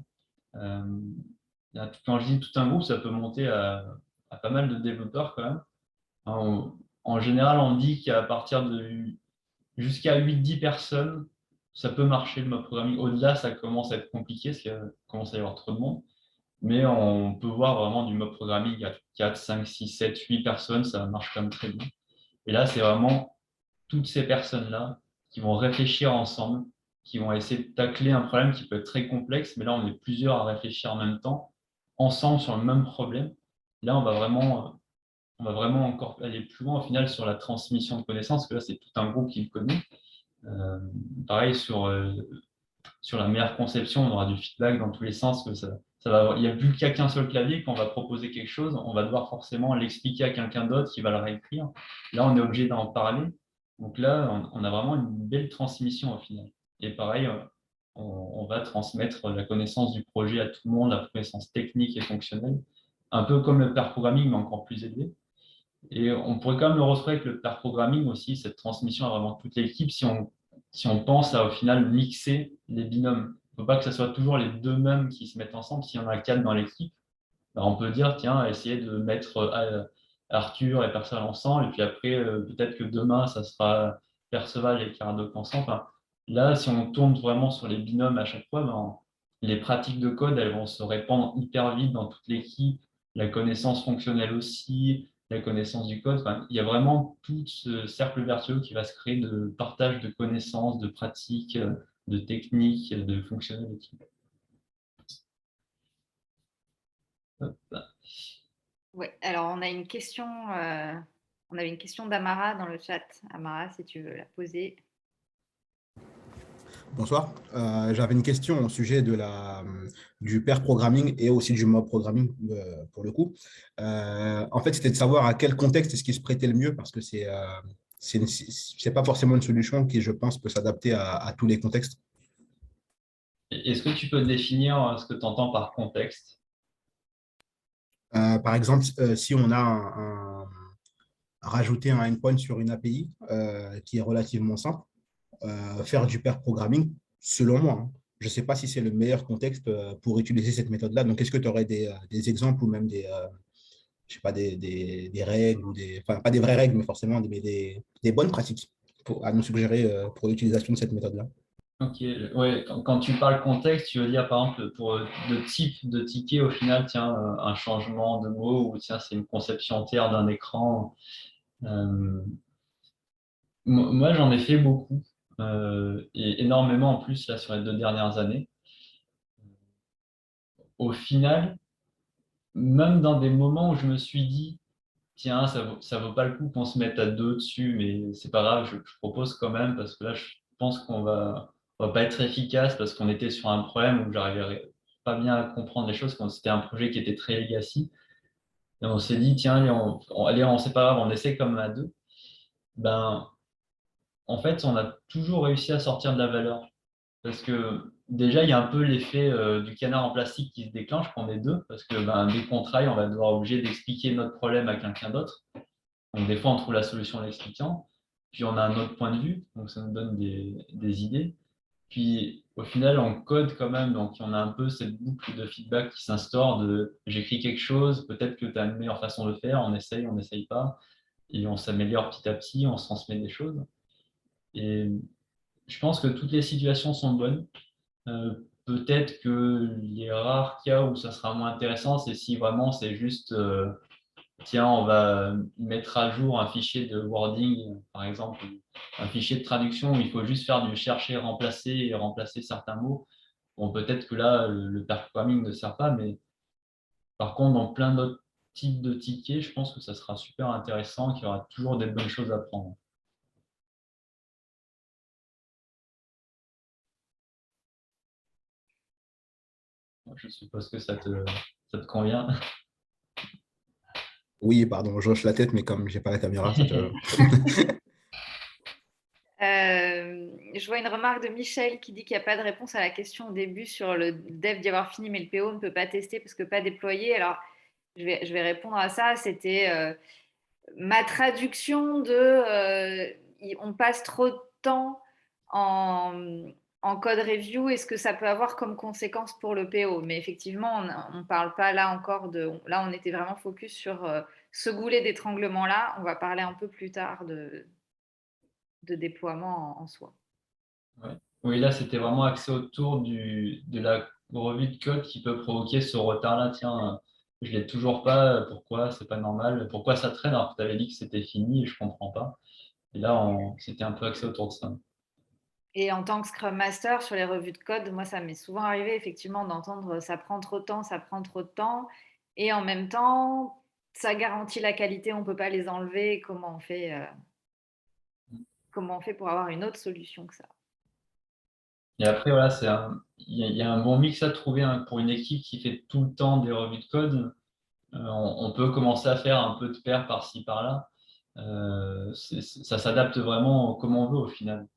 Quand je dis tout un groupe, ça peut monter à pas mal de développeurs quand même. En général, on dit qu'à partir de jusqu'à 8-10 personnes, ça peut marcher le mob programming. Au-delà, ça commence à être compliqué parce qu'il commence à y avoir trop de monde. Mais on peut voir vraiment du mob programming à 4, 5, 6, 7, 8 personnes, ça marche quand même très bien. Et là, c'est vraiment toutes ces personnes-là qui vont réfléchir ensemble, qui vont essayer de tacler un problème qui peut être très complexe, mais là, on est plusieurs à réfléchir en même temps, ensemble sur le même problème. Là, on va vraiment encore aller plus loin au final sur la transmission de connaissances, parce que là, c'est tout un groupe qui le connaît. Euh, Pareil, sur la meilleure conception, on aura du feedback dans tous les sens. Que il n'y a plus qu'un seul clavier. Quand on va proposer quelque chose, on va devoir forcément l'expliquer à quelqu'un d'autre qui va le réécrire. Là, on est obligé d'en parler. Donc là, on a vraiment une belle transmission au final. Et pareil, on va transmettre la connaissance du projet à tout le monde, la connaissance technique et fonctionnelle, un peu comme le pair programming, mais encore plus élevé. Et on pourrait quand même le retrouver avec le pair programming aussi, cette transmission à vraiment toute l'équipe, si on pense à au final mixer les binômes. Il ne faut pas que ce soit toujours les deux mêmes qui se mettent ensemble. S'il y en a quatre dans l'équipe, on peut dire, tiens, essayer de mettre Arthur et Perceval ensemble, et puis après, peut-être que demain, ça sera Perceval et Caradoc ensemble. Enfin, là, si on tourne vraiment sur les binômes à chaque fois, les pratiques de code, elles vont se répandre hyper vite dans toute l'équipe, la connaissance fonctionnelle aussi, la connaissance du code. Enfin, il y a vraiment tout ce cercle vertueux qui va se créer de partage de connaissances, de pratiques, de techniques, de fonctionnalités. Ouais, alors on a une question, on avait une question d'Amara dans le chat. Amara, si tu veux la poser. Bonsoir. J'avais une question au sujet du pair programming et aussi du mob programming pour le coup. En fait, c'était de savoir à quel contexte est-ce qu'il se prêtait le mieux parce que c'est pas forcément une solution qui, je pense, peut s'adapter à tous les contextes. Est-ce que tu peux définir ce que tu entends par contexte? Par exemple, si on a rajouté un endpoint sur une API qui est relativement simple, faire du pair programming, selon moi, hein. Je ne sais pas si c'est le meilleur contexte pour utiliser cette méthode-là. Donc, est-ce que tu aurais des exemples ou même je sais pas, des règles, enfin, pas des vraies règles, mais forcément des bonnes pratiques à nous suggérer pour l'utilisation de cette méthode-là? Ok, ouais, quand tu parles contexte, tu veux dire par exemple pour le type de ticket, au final, tiens, un changement de mot ou tiens, c'est une conception entière d'un écran. Euh, Moi, j'en ai fait beaucoup et énormément en plus là sur les 2 dernières années. Au final, même dans des moments où je me suis dit, tiens, ça vaut pas le coup qu'on se mette à deux dessus, mais c'est pas grave, je propose quand même parce que là, je pense on va pas être efficace parce qu'on était sur un problème où j'arrivais pas bien à comprendre les choses quand c'était un projet qui était très legacy. Et on s'est dit, tiens, allez, c'est pas grave, on essaie comme à deux. Ben, en fait, on a toujours réussi à sortir de la valeur. Parce que déjà, il y a un peu l'effet du canard en plastique qui se déclenche quand on est deux, parce que dès qu'on travaille, on va devoir obligé d'expliquer notre problème à quelqu'un d'autre. Donc, des fois, on trouve la solution en l'expliquant. Puis, on a un autre point de vue, donc ça nous donne des idées. Puis, au final, on code quand même, donc on a un peu cette boucle de feedback qui s'instaure de j'écris quelque chose, peut-être que tu as une meilleure façon de le faire, on n'essaye pas, et on s'améliore petit à petit, on se transmet des choses. Et je pense que toutes les situations sont bonnes. Peut-être que les rares cas où ça sera moins intéressant, c'est si vraiment c'est juste tiens, on va mettre à jour un fichier de wording, par exemple, un fichier de traduction où il faut juste faire du chercher, remplacer et remplacer certains mots. Bon, peut-être que là, le pair programming ne sert pas, mais par contre, dans plein d'autres types de tickets, je pense que ça sera super intéressant, qu'il y aura toujours des bonnes choses à prendre. Je suppose que ça te convient. Oui, pardon, je hoche la tête, mais comme j'ai pas la caméra, ça te... Je vois une remarque de Michel qui dit qu'il n'y a pas de réponse à la question au début sur le dev d'y avoir fini, mais le PO ne peut pas tester parce que pas déployé. Alors, je vais répondre à ça. C'était ma traduction de on passe trop de temps en code review et ce que ça peut avoir comme conséquence pour le PO. Mais effectivement, on ne parle pas là encore de... Là, on était vraiment focus sur ce goulet d'étranglement-là. On va parler un peu plus tard de déploiement en soi. Ouais. Oui, là, c'était vraiment axé autour de la revue de code qui peut provoquer ce retard-là. Tiens, je l'ai toujours pas, pourquoi c'est pas normal? Pourquoi ça traîne alors que tu avais dit que c'était fini et je comprends pas. Et là, c'était un peu axé autour de ça. Et en tant que Scrum Master, sur les revues de code, moi, ça m'est souvent arrivé effectivement d'entendre ça prend trop de temps, ça prend trop de temps. Et en même temps, ça garantit la qualité, on ne peut pas les enlever. Comment on fait pour avoir une autre solution que ça? Et après, voilà, il y a un bon mix à trouver hein, pour une équipe qui fait tout le temps des revues de code. On peut commencer à faire un peu de pair par-ci, par-là. Ça s'adapte vraiment comme on veut au final.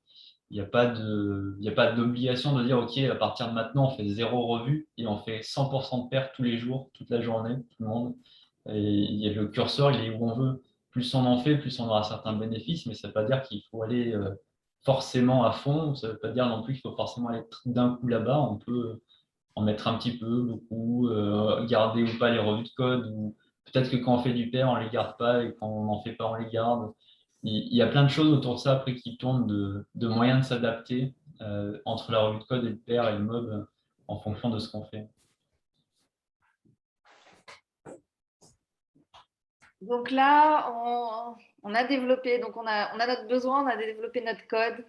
Il y a pas d'obligation de dire, OK, à partir de maintenant, on fait zéro revue et on fait 100% de pair tous les jours, toute la journée, tout le monde. Et le curseur, il est où on veut. Plus on en fait, plus on aura certains bénéfices, mais ça ne veut pas dire qu'il faut aller forcément à fond. Ça ne veut pas dire non plus qu'il faut forcément aller d'un coup là-bas. On peut en mettre un petit peu, beaucoup, garder ou pas les revues de code, ou peut-être que quand on fait du pair, on les garde pas, et quand on n'en fait pas, on les garde. Il y a plein de choses autour de ça après qui tournent de moyens de s'adapter entre la revue de code et le pair et le mob en fonction de ce qu'on fait. Donc là, on a développé, donc on a notre besoin, on a développé notre code,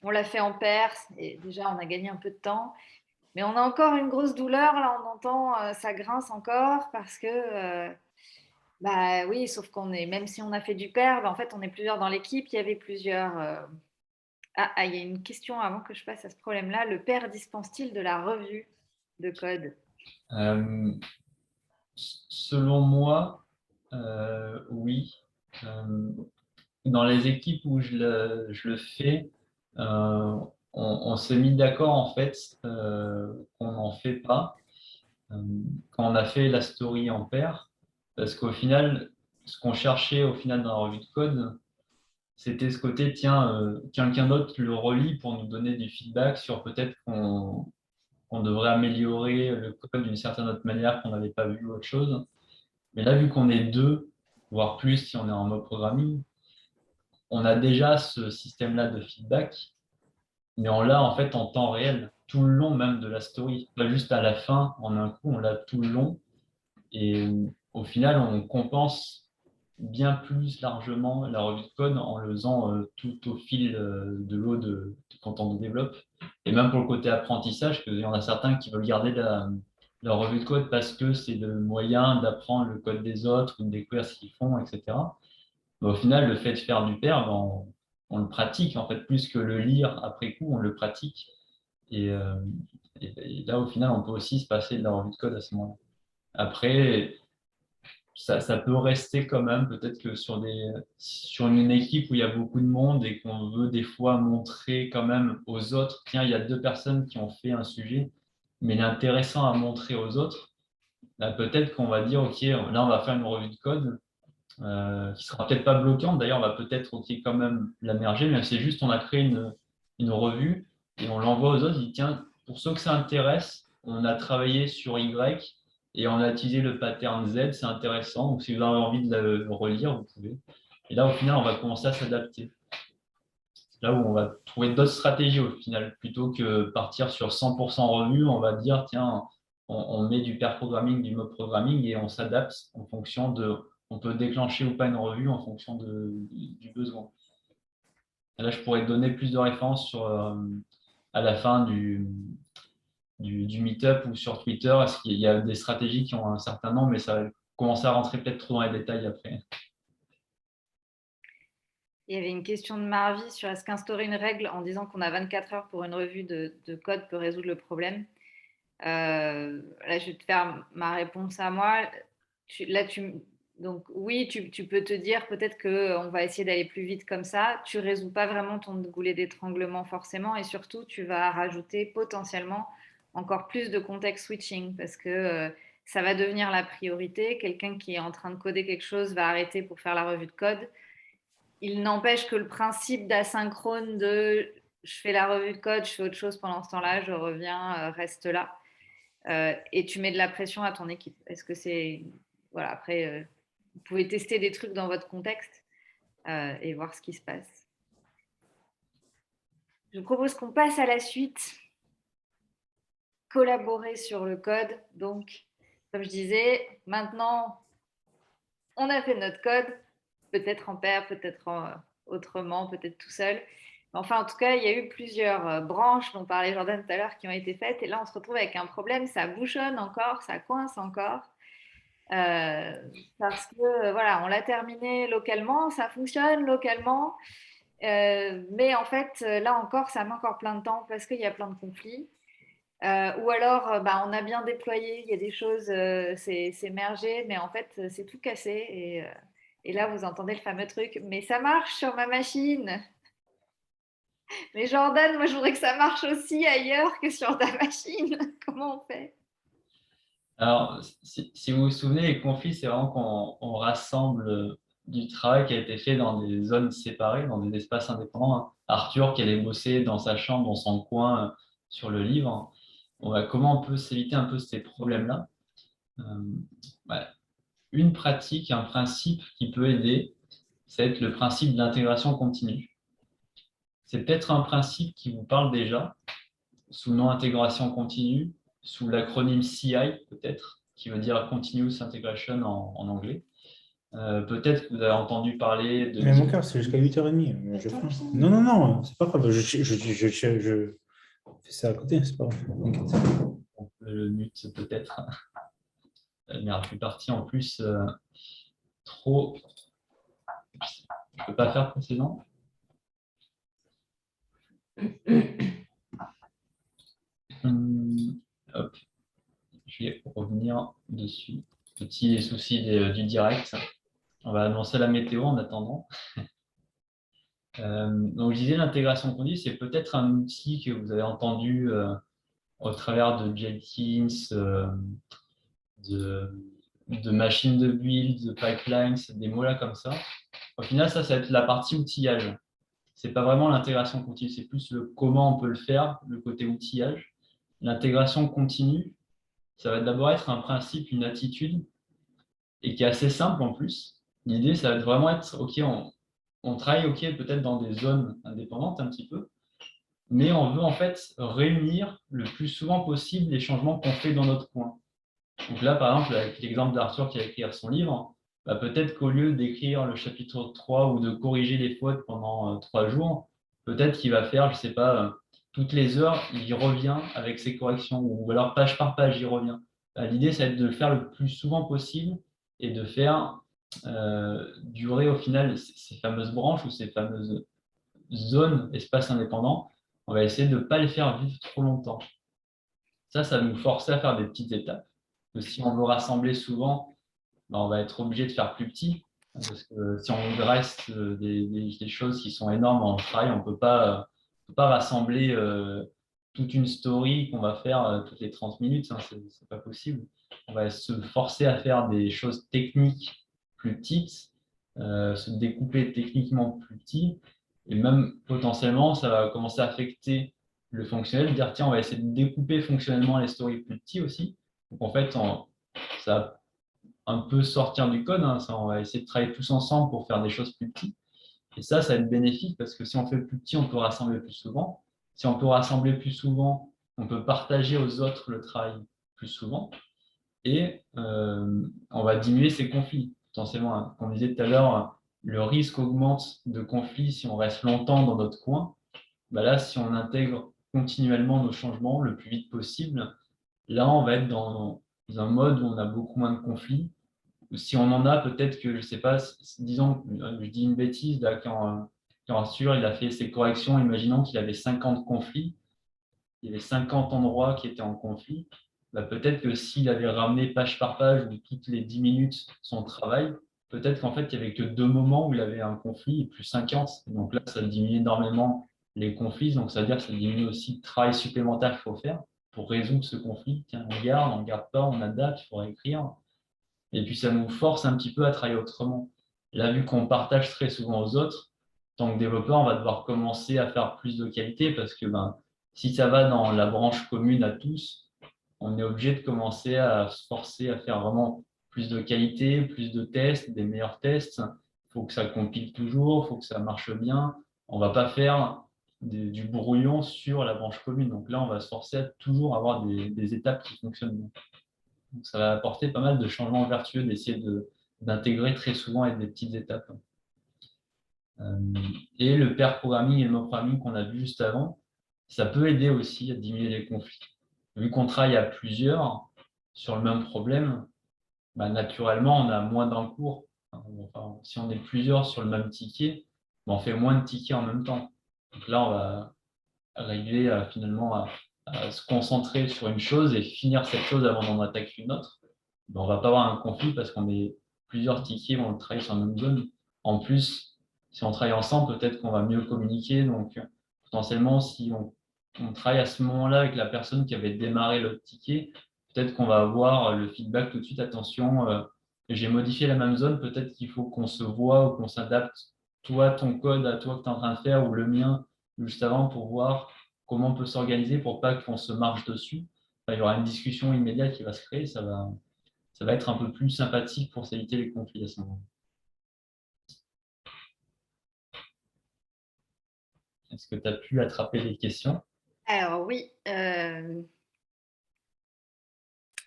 on l'a fait en Perse et déjà on a gagné un peu de temps. Mais on a encore une grosse douleur, là on entend ça grince encore parce que, bah oui, sauf qu'on est, même si on a fait du pair, bah, en fait on est plusieurs dans l'équipe, il y avait plusieurs... il y a une question avant que je passe à ce problème-là. Le pair dispense-t-il de la revue de code? Euh, Selon moi, oui. Euh, dans les équipes où je le fais, on, on s'est mis d'accord en fait qu'on n'en fait pas quand on a fait la story en pair, parce qu'au final, ce qu'on cherchait au final dans la revue de code, c'était ce côté, tiens, quelqu'un d'autre le relit pour nous donner du feedback sur peut-être qu'on devrait améliorer le code d'une certaine autre manière qu'on n'avait pas vu ou autre chose. Mais là, vu qu'on est deux, voire plus si on est en mode programming, on a déjà ce système-là de feedback, mais on l'a en fait en temps réel, tout le long même de la story. Pas juste à la fin, en un coup, on l'a tout le long. Et au final, on compense bien plus largement la revue de code en le faisant tout au fil de l'eau quand on développe. Et même pour le côté apprentissage, il y en a certains qui veulent garder la revue de code parce que c'est le moyen d'apprendre le code des autres, ou de découvrir ce qu'ils font, etc. Mais au final, le fait de faire du pair, ben, on le pratique en fait plus que le lire après coup, on le pratique. Et, et là, au final, on peut aussi se passer de la revue de code à ce moment-là. Après, ça peut rester quand même, peut-être que sur une équipe où il y a beaucoup de monde et qu'on veut des fois montrer quand même aux autres, tiens, il y a 2 personnes qui ont fait un sujet, mais il est intéressant à montrer aux autres, là, peut-être qu'on va dire, OK, là, on va faire une revue de code qui sera peut-être pas bloquante. D'ailleurs, on va peut-être OK, quand même la merger, mais c'est juste, on a créé une revue et on l'envoie aux autres. Il dit, tiens, pour ceux que ça intéresse, on a travaillé sur Y et on a utilisé le pattern Z, c'est intéressant. Donc, si vous avez envie de le relire, vous pouvez. Et là, au final, on va commencer à s'adapter. Là où on va trouver d'autres stratégies au final, plutôt que partir sur 100% revue, on va dire, tiens, on met du pair programming, du mob programming et on s'adapte en fonction de, on peut déclencher ou pas une revue en fonction du besoin. Et là, je pourrais te donner plus de références à la fin du meet-up ou sur Twitter. Est-ce qu'il y a des stratégies qui ont un certain nombre, mais ça va commencer à rentrer peut-être trop dans les détails après. Il y avait une question de Marvie sur est-ce qu'instaurer une règle en disant qu'on a 24 heures pour une revue de code peut résoudre le problème. Là, je vais te faire ma réponse à moi. Donc oui, tu peux te dire peut-être qu'on va essayer d'aller plus vite comme ça. Tu ne résous pas vraiment ton goulet d'étranglement forcément et surtout, tu vas rajouter potentiellement encore plus de context switching parce que ça va devenir la priorité. Quelqu'un qui est en train de coder quelque chose va arrêter pour faire la revue de code. Il n'empêche que le principe d'asynchrone de je fais la revue de code, je fais autre chose pendant ce temps-là, je reviens, reste là. Et tu mets de la pression à ton équipe. Est-ce que c'est... Voilà, après, vous pouvez tester des trucs dans votre contexte et voir ce qui se passe. Je vous propose qu'on passe à la suite. Collaborer sur le code. Donc, comme je disais, maintenant, on a fait notre code, peut-être en pair, peut-être autrement, peut-être tout seul. Enfin, en tout cas, il y a eu plusieurs branches dont parlait Jordan tout à l'heure qui ont été faites. Et là, on se retrouve avec un problème, ça bouchonne encore, ça coince encore. Parce que voilà, on l'a terminé localement, ça fonctionne localement, mais en fait, là encore, ça met encore plein de temps parce qu'il y a plein de conflits. Ou alors, on a bien déployé, il y a des choses, c'est mergé, mais en fait, c'est tout cassé. Et là, vous entendez le fameux truc, mais ça marche sur ma machine. Mais Jordan, moi, je voudrais que ça marche aussi ailleurs que sur ta machine. Comment on fait? Alors, si vous vous souvenez, les conflits, c'est vraiment qu'on rassemble du travail qui a été fait dans des zones séparées, dans des espaces indépendants. Arthur qui allait bosser dans sa chambre, dans son coin, sur le livre. Comment on peut s'éviter un peu ces problèmes-là? Une pratique, un principe qui peut aider, c'est le principe de l'intégration continue. C'est peut-être un principe qui vous parle déjà, sous le nom intégration continue, sous l'acronyme CI peut-être, qui veut dire Continuous Integration en anglais. Peut-être que vous avez entendu parler de... Mais mon cœur, c'est jusqu'à 8h30. Je ferai. Non, non, non, c'est pas grave. Je fais ça à côté, c'est pas grave. On peut le mute peut-être. Merde, je suis parti en plus trop... Je ne peux pas faire précédent. Hop. Je vais revenir dessus. Petit souci du direct. On va annoncer la météo en attendant. Donc, je disais, l'intégration continue, c'est peut-être un outil que vous avez entendu au travers de Jenkins, de machines de build, de pipelines, des mots là comme ça. Au final, ça va être la partie outillage. Ce n'est pas vraiment l'intégration continue, c'est plus le comment on peut le faire, le côté outillage. L'intégration continue, ça va d'abord être un principe, une attitude, et qui est assez simple en plus. L'idée, ça va vraiment être, OK, on travaille peut-être dans des zones indépendantes un petit peu, mais on veut en fait réunir le plus souvent possible les changements qu'on fait dans notre coin. Donc là, par exemple, avec l'exemple d'Arthur qui va écrire son livre, peut-être qu'au lieu d'écrire le chapitre 3 ou de corriger les fautes pendant 3 jours, peut-être qu'il va faire, je ne sais pas, toutes les heures, il revient avec ses corrections, ou alors page par page, il revient. L'idée, ça va être de le faire le plus souvent possible et de faire durer au final ces fameuses branches ou ces fameuses zones, espaces indépendants. On va essayer de ne pas les faire vivre trop longtemps. Ça va nous forcer à faire des petites étapes. Que si on veut rassembler souvent, ben, on va être obligé de faire plus petit. Parce que si on reste des choses qui sont énormes en travail, on peut pas rassembler toute une story qu'on va faire toutes les 30 minutes. Hein, c'est pas possible. On va se forcer à faire des choses techniques plus petites, se découper techniquement plus petit. Et même potentiellement, ça va commencer à affecter le fonctionnel, dire tiens, on va essayer de découper fonctionnellement les stories plus petits aussi. Donc en fait, ça va un peu sortir du code, hein, ça, on va essayer de travailler tous ensemble pour faire des choses plus petites. Et ça va être bénéfique parce que si on fait plus petit, on peut rassembler plus souvent. Si on peut rassembler plus souvent, on peut partager aux autres le travail plus souvent. Et on va diminuer ces conflits. Potentiellement, hein, comme on disait tout à l'heure, le risque augmente de conflits si on reste longtemps dans notre coin. Bah là, si on intègre continuellement nos changements le plus vite possible, là, on va être dans un mode où on a beaucoup moins de conflits. Si on en a, peut-être que, je ne sais pas, disons, je dis une bêtise, là, quand Arthur il a fait ses corrections, imaginons qu'il avait 50 conflits, il y avait 50 endroits qui étaient en conflit, bah, peut-être que s'il avait ramené page par page ou toutes les 10 minutes son travail, peut-être qu'en fait, il n'y avait que 2 moments où il avait un conflit et plus 50. Donc là, ça diminue énormément les conflits. Donc ça veut dire que ça diminue aussi le travail supplémentaire qu'il faut faire pour résoudre ce conflit. Tiens, on ne garde pas, on adapte, il faut réécrire. Et puis ça nous force un petit peu à travailler autrement. Là, vu qu'on partage très souvent aux autres, en tant que développeur, on va devoir commencer à faire plus de qualité parce que ben, si ça va dans la branche commune à tous, on est obligé de commencer à se forcer à faire vraiment plus de qualité, plus de tests, des meilleurs tests. Il faut que ça compile toujours, il faut que ça marche bien. On ne va pas faire du brouillon sur la branche commune. Donc là, on va se forcer à toujours avoir des étapes qui fonctionnent bien. Donc, ça va apporter pas mal de changements vertueux d'essayer d'intégrer très souvent avec des petites étapes. Et le pair programming et le mob programming qu'on a vu juste avant, ça peut aider aussi à diminuer les conflits. Vu qu'on travaille à plusieurs sur le même problème, bah, naturellement, on a moins d'encours. Enfin, si on est plusieurs sur le même ticket, bah, on fait moins de tickets en même temps. Donc là, on va arriver finalement à se concentrer sur une chose et finir cette chose avant d'en attaquer une autre. Ben, on ne va pas avoir un conflit parce qu'on est plusieurs tickets, on travaille sur la même zone. En plus, si on travaille ensemble, peut-être qu'on va mieux communiquer. Donc, potentiellement, si on travaille à ce moment-là avec la personne qui avait démarré le ticket, peut-être qu'on va avoir le feedback tout de suite. Attention, j'ai modifié la même zone, peut-être qu'il faut qu'on se voit ou qu'on s'adapte, toi, ton code à toi que tu es en train de faire ou le mien juste avant pour voir comment on peut s'organiser pour pas qu'on se marche dessus. Enfin, il y aura une discussion immédiate qui va se créer, ça va être un peu plus sympathique pour éviter les conflits à ce moment. Est-ce que tu as pu attraper les questions? Alors oui, il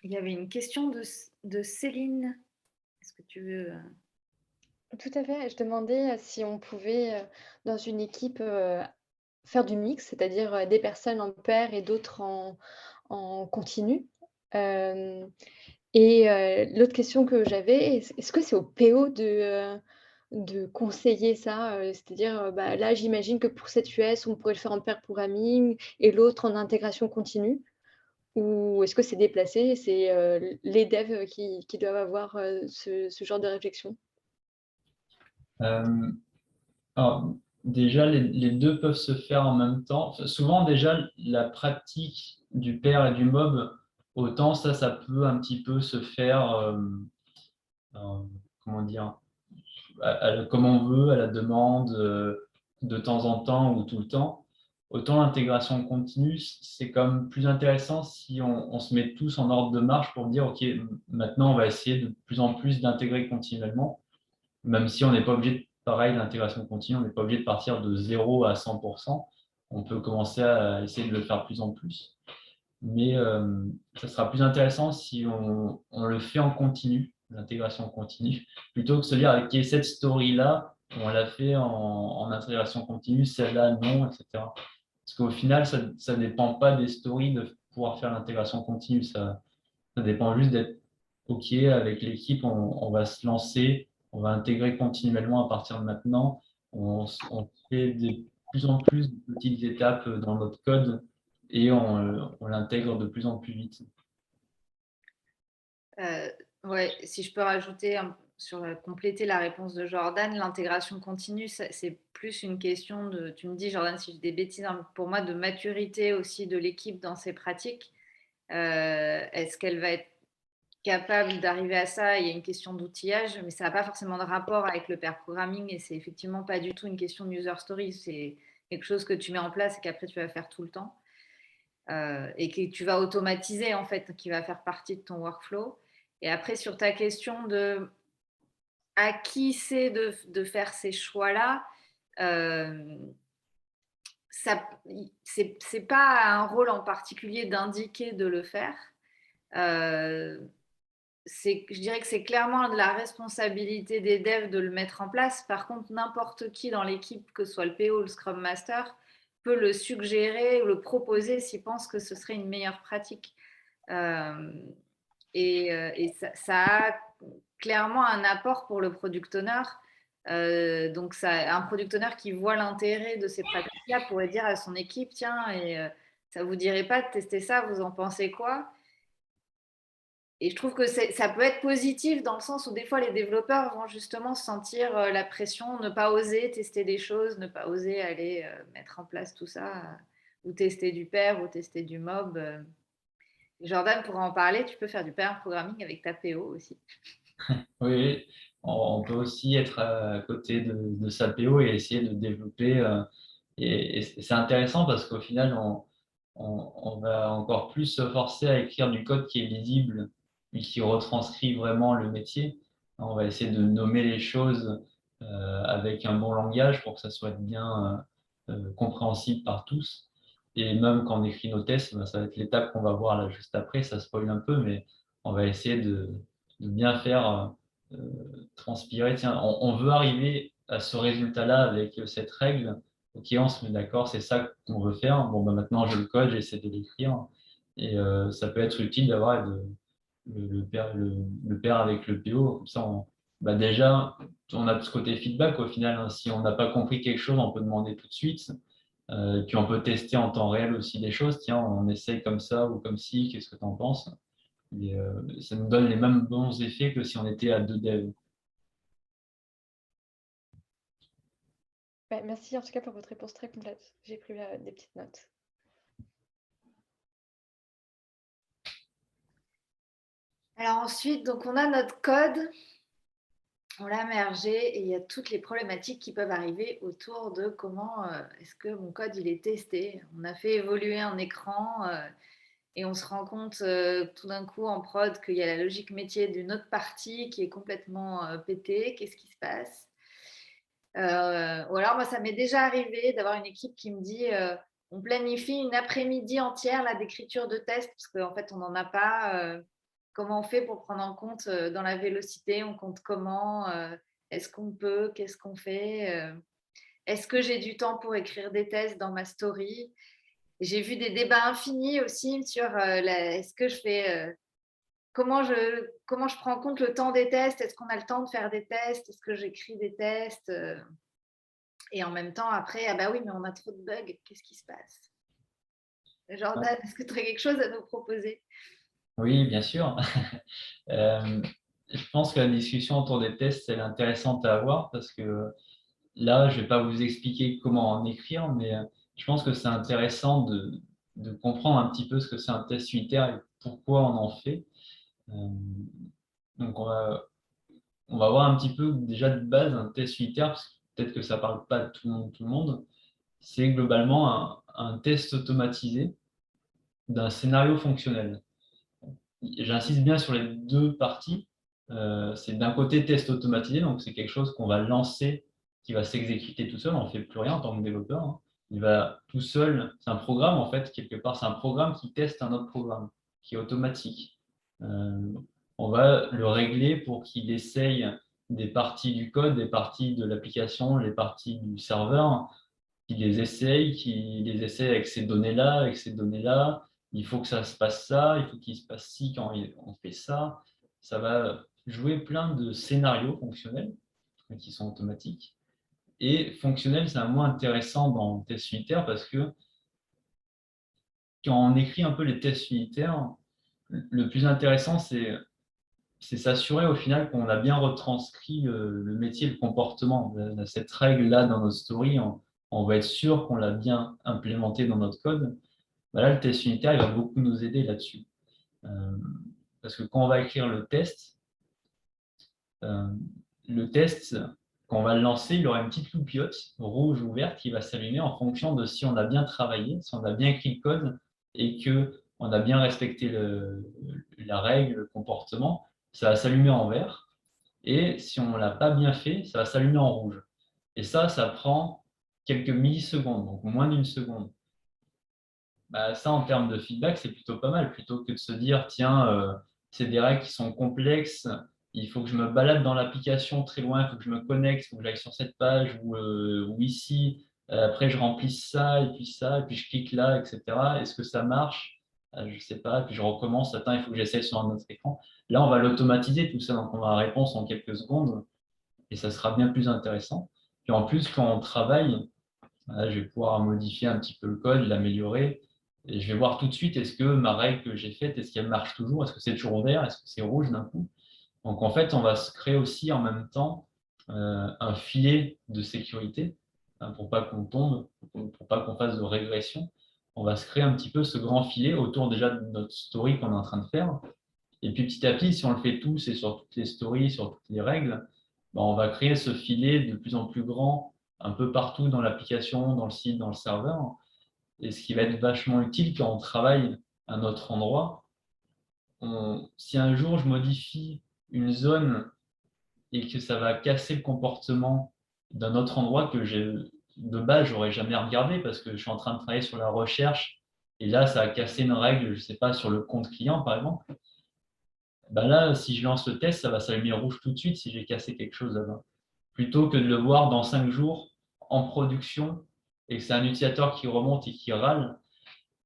y avait une question de Céline. Est-ce que tu veux... Tout à fait. Je demandais si on pouvait, dans une équipe, faire du mix, c'est-à-dire des personnes en pair et d'autres en continu. Et l'autre question que j'avais, est-ce que c'est au PO de conseiller ça? C'est-à-dire, bah, là, j'imagine que pour cette US, on pourrait le faire en pair programming et l'autre en intégration continue. Ou est-ce que c'est déplacé? C'est les devs qui doivent avoir ce genre de réflexion? Alors, déjà, les deux peuvent se faire en même temps. Enfin, souvent, déjà, la pratique du pair et du mob, autant ça peut un petit peu se faire, comment dire, comme on veut, à la demande, de temps en temps ou tout le temps. Autant l'intégration continue, c'est quand même plus intéressant si on se met tous en ordre de marche pour dire, OK, maintenant, on va essayer de plus en plus d'intégrer continuellement, même si on n'est pas obligé, pareil, l'intégration continue, on n'est pas obligé de partir de 0 à 100%. On peut commencer à essayer de le faire de plus en plus. Mais ça sera plus intéressant si on le fait en continu, l'intégration continue, plutôt que de se dire, OK, cette story-là, on l'a fait en intégration continue, celle-là, non, etc. Parce qu'au final, ça ne dépend pas des stories de pouvoir faire l'intégration continue. Ça dépend juste d'être OK avec l'équipe, on va se lancer, on va intégrer continuellement à partir de maintenant. On fait de plus en plus de petites étapes dans notre code et on l'intègre de plus en plus vite. Ouais, si je peux rajouter compléter la réponse de Jordan, l'intégration continue, c'est plus une question de, tu me dis Jordan si je dis des bêtises, hein, pour moi de maturité aussi de l'équipe dans ses pratiques. Est-ce qu'elle va être capable d'arriver à ça? Il y a une question d'outillage, mais ça n'a pas forcément de rapport avec le pair programming et c'est effectivement pas du tout une question de user story. C'est quelque chose que tu mets en place et qu'après tu vas faire tout le temps et que tu vas automatiser en fait, qui va faire partie de ton workflow. Et après sur ta question de à qui c'est de faire ces choix-là, c'est pas un rôle en particulier d'indiquer de le faire. Je dirais que c'est clairement de la responsabilité des devs de le mettre en place. Par contre, n'importe qui dans l'équipe, que ce soit le PO ou le Scrum Master, peut le suggérer ou le proposer s'il pense que ce serait une meilleure pratique. Et ça a clairement un apport pour le product owner. Donc, un product owner qui voit l'intérêt de ces pratiques-là pourrait dire à son équipe, tiens, ça vous dirait pas de tester ça, vous en pensez quoi? Et je trouve que ça peut être positif dans le sens où des fois les développeurs vont justement sentir la pression, ne pas oser tester des choses, ne pas oser aller mettre en place tout ça, ou tester du pair, ou tester du mob. Jordan pourra en parler, tu peux faire du pair programming avec ta PO aussi. Oui, on peut aussi être à côté de sa PO et essayer de développer. Et c'est intéressant parce qu'au final, on va encore plus se forcer à écrire du code qui est lisible et qui retranscrit vraiment le métier. On va essayer de nommer les choses avec un bon langage pour que ça soit bien compréhensible par tous. Et même quand on écrit nos tests, ben, ça va être l'étape qu'on va voir là juste après. Ça spoil un peu, mais on va essayer de bien faire transpirer. Tiens, on veut arriver à ce résultat-là avec cette règle. Ok, on se met d'accord, c'est ça qu'on veut faire. Bon, ben maintenant, je le code, j'essaie de l'écrire. Et ça peut être utile d'avoir le pair avec le PO. Comme ça, bah déjà, on a ce côté feedback au final, hein. Si on n'a pas compris quelque chose, on peut demander tout de suite. Et puis on peut tester en temps réel aussi des choses. Tiens, on essaye comme ça ou comme ci, qu'est-ce que tu en penses? Et ça nous donne les mêmes bons effets que si on était à deux devs. Ouais, merci en tout cas pour votre réponse très complète. J'ai pris des petites notes. Alors ensuite, donc on a notre code, on l'a mergé et il y a toutes les problématiques qui peuvent arriver autour de comment est-ce que mon code il est testé. On a fait évoluer un écran et on se rend compte tout d'un coup en prod qu'il y a la logique métier d'une autre partie qui est complètement pétée. Qu'est-ce qui se passe? Ou alors moi ça m'est déjà arrivé d'avoir une équipe qui me dit on planifie une après-midi entière là, d'écriture de test parce qu'en fait on n'en a pas. Comment on fait pour prendre en compte dans la vélocité? On compte comment? Est-ce qu'on peut? Qu'est-ce qu'on fait? Est-ce que j'ai du temps pour écrire des tests dans ma story? J'ai vu des débats infinis aussi sur est-ce que je fais comment je prends en compte le temps des tests? Est-ce qu'on a le temps de faire des tests? Est-ce que j'écris des tests? Et en même temps, après, ah bah oui, mais on a trop de bugs. Qu'est-ce qui se passe? Jordan, est-ce que tu as quelque chose à nous proposer? Oui, bien sûr. Je pense que la discussion autour des tests, elle est intéressante à avoir parce que là, je ne vais pas vous expliquer comment en écrire, mais je pense que c'est intéressant de comprendre un petit peu ce que c'est un test unitaire et pourquoi on en fait. Euh, donc, on va voir un petit peu déjà de base un test unitaire, parce que peut-être que ça ne parle pas à tout le monde. C'est globalement un test automatisé d'un scénario fonctionnel. J'insiste bien sur les deux parties. C'est d'un côté test automatisé, donc c'est quelque chose qu'on va lancer, qui va s'exécuter tout seul. On ne fait plus rien en tant que développeur, hein. Il va tout seul, c'est un programme en fait, quelque part, c'est un programme qui teste un autre programme, qui est automatique. Euh, on va le régler pour qu'il essaye des parties du code, des parties de l'application, les parties du serveur, qu'il les essaye avec ces données-là, avec ces données-là. Il faut que ça se passe ça, il faut qu'il se passe ci quand on fait ça. Ça va jouer plein de scénarios fonctionnels qui sont automatiques. Et fonctionnel, c'est un mot intéressant dans le test unitaire parce que quand on écrit un peu les tests unitaires, le plus intéressant, c'est c'est s'assurer au final qu'on a bien retranscrit le métier, le comportement. Cette règle-là dans notre story, on va être sûr qu'on l'a bien implémentée dans notre code. Bah là, le test unitaire, il va beaucoup nous aider là-dessus. Parce que quand on va écrire le test, quand on va le lancer, il aura une petite loupiote rouge ou verte qui va s'allumer en fonction de si on a bien travaillé, si on a bien écrit le code et qu'on a bien respecté la règle, le comportement. Ça va s'allumer en vert. Et si on ne l'a pas bien fait, ça va s'allumer en rouge. Et ça prend quelques millisecondes, donc moins d'une seconde. Bah, ça, en termes de feedback, c'est plutôt pas mal, plutôt que de se dire, tiens, c'est des règles qui sont complexes, il faut que je me balade dans l'application très loin, il faut que je me connecte, il faut que j'aille sur cette page ou ici, après je remplisse ça, et puis je clique là, etc. Est-ce que ça marche? Je ne sais pas, puis je recommence, attends, il faut que j'essaie sur un autre écran. Là, on va l'automatiser tout ça, donc on a la réponse en quelques secondes, et ça sera bien plus intéressant. Puis en plus, quand on travaille, je vais pouvoir modifier un petit peu le code, l'améliorer. Et je vais voir tout de suite, est-ce que ma règle que j'ai faite, est-ce qu'elle marche toujours? Est-ce que c'est toujours vert? Est-ce que c'est rouge d'un coup? Donc en fait, on va se créer aussi en même temps un filet de sécurité pour pas qu'on tombe, pour pas qu'on fasse de régression. On va se créer un petit peu ce grand filet autour déjà de notre story qu'on est en train de faire. Et puis petit à petit, si on le fait tous et sur toutes les stories, sur toutes les règles, ben, on va créer ce filet de plus en plus grand un peu partout dans l'application, dans le site, dans le serveur. Et ce qui va être vachement utile quand on travaille à un autre endroit, si un jour je modifie une zone et que ça va casser le comportement d'un autre endroit que de base, j'aurais jamais regardé parce que je suis en train de travailler sur la recherche et là, ça a cassé une règle, je ne sais pas, sur le compte client par exemple. Ben là, si je lance le test, ça va s'allumer rouge tout de suite si j'ai cassé quelque chose là-bas. Plutôt que de le voir dans 5 jours en production et que c'est un utilisateur qui remonte et qui râle,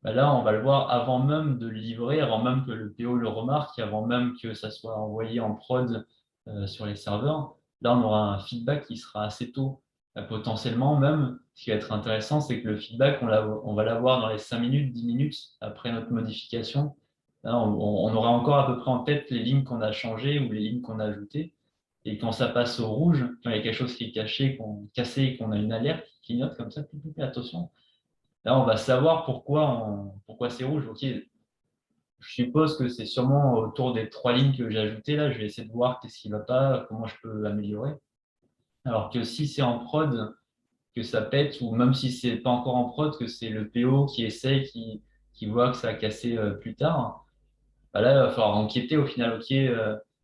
ben là, on va le voir avant même de le livrer, avant même que le PO le remarque, avant même que ça soit envoyé en prod sur les serveurs. Là, on aura un feedback qui sera assez tôt. Potentiellement même, ce qui va être intéressant, c'est que le feedback, on va l'avoir dans les 5 minutes, 10 minutes après notre modification. Là, on aura encore à peu près en tête les lignes qu'on a changées ou les lignes qu'on a ajoutées. Et quand ça passe au rouge, quand il y a quelque chose qui est cassé et qu'on a une alerte qui clignote comme ça, attention. Là, on va savoir pourquoi c'est rouge. Ok, je suppose que c'est sûrement autour des 3 lignes que j'ai ajoutées. Là, je vais essayer de voir qu'est-ce qui ne va pas, comment je peux l'améliorer. Alors que si c'est en prod, que ça pète, ou même si c'est pas encore en prod, que c'est le PO qui essaie, qui voit que ça a cassé plus tard, bah là, il va falloir enquêter au final. Ok,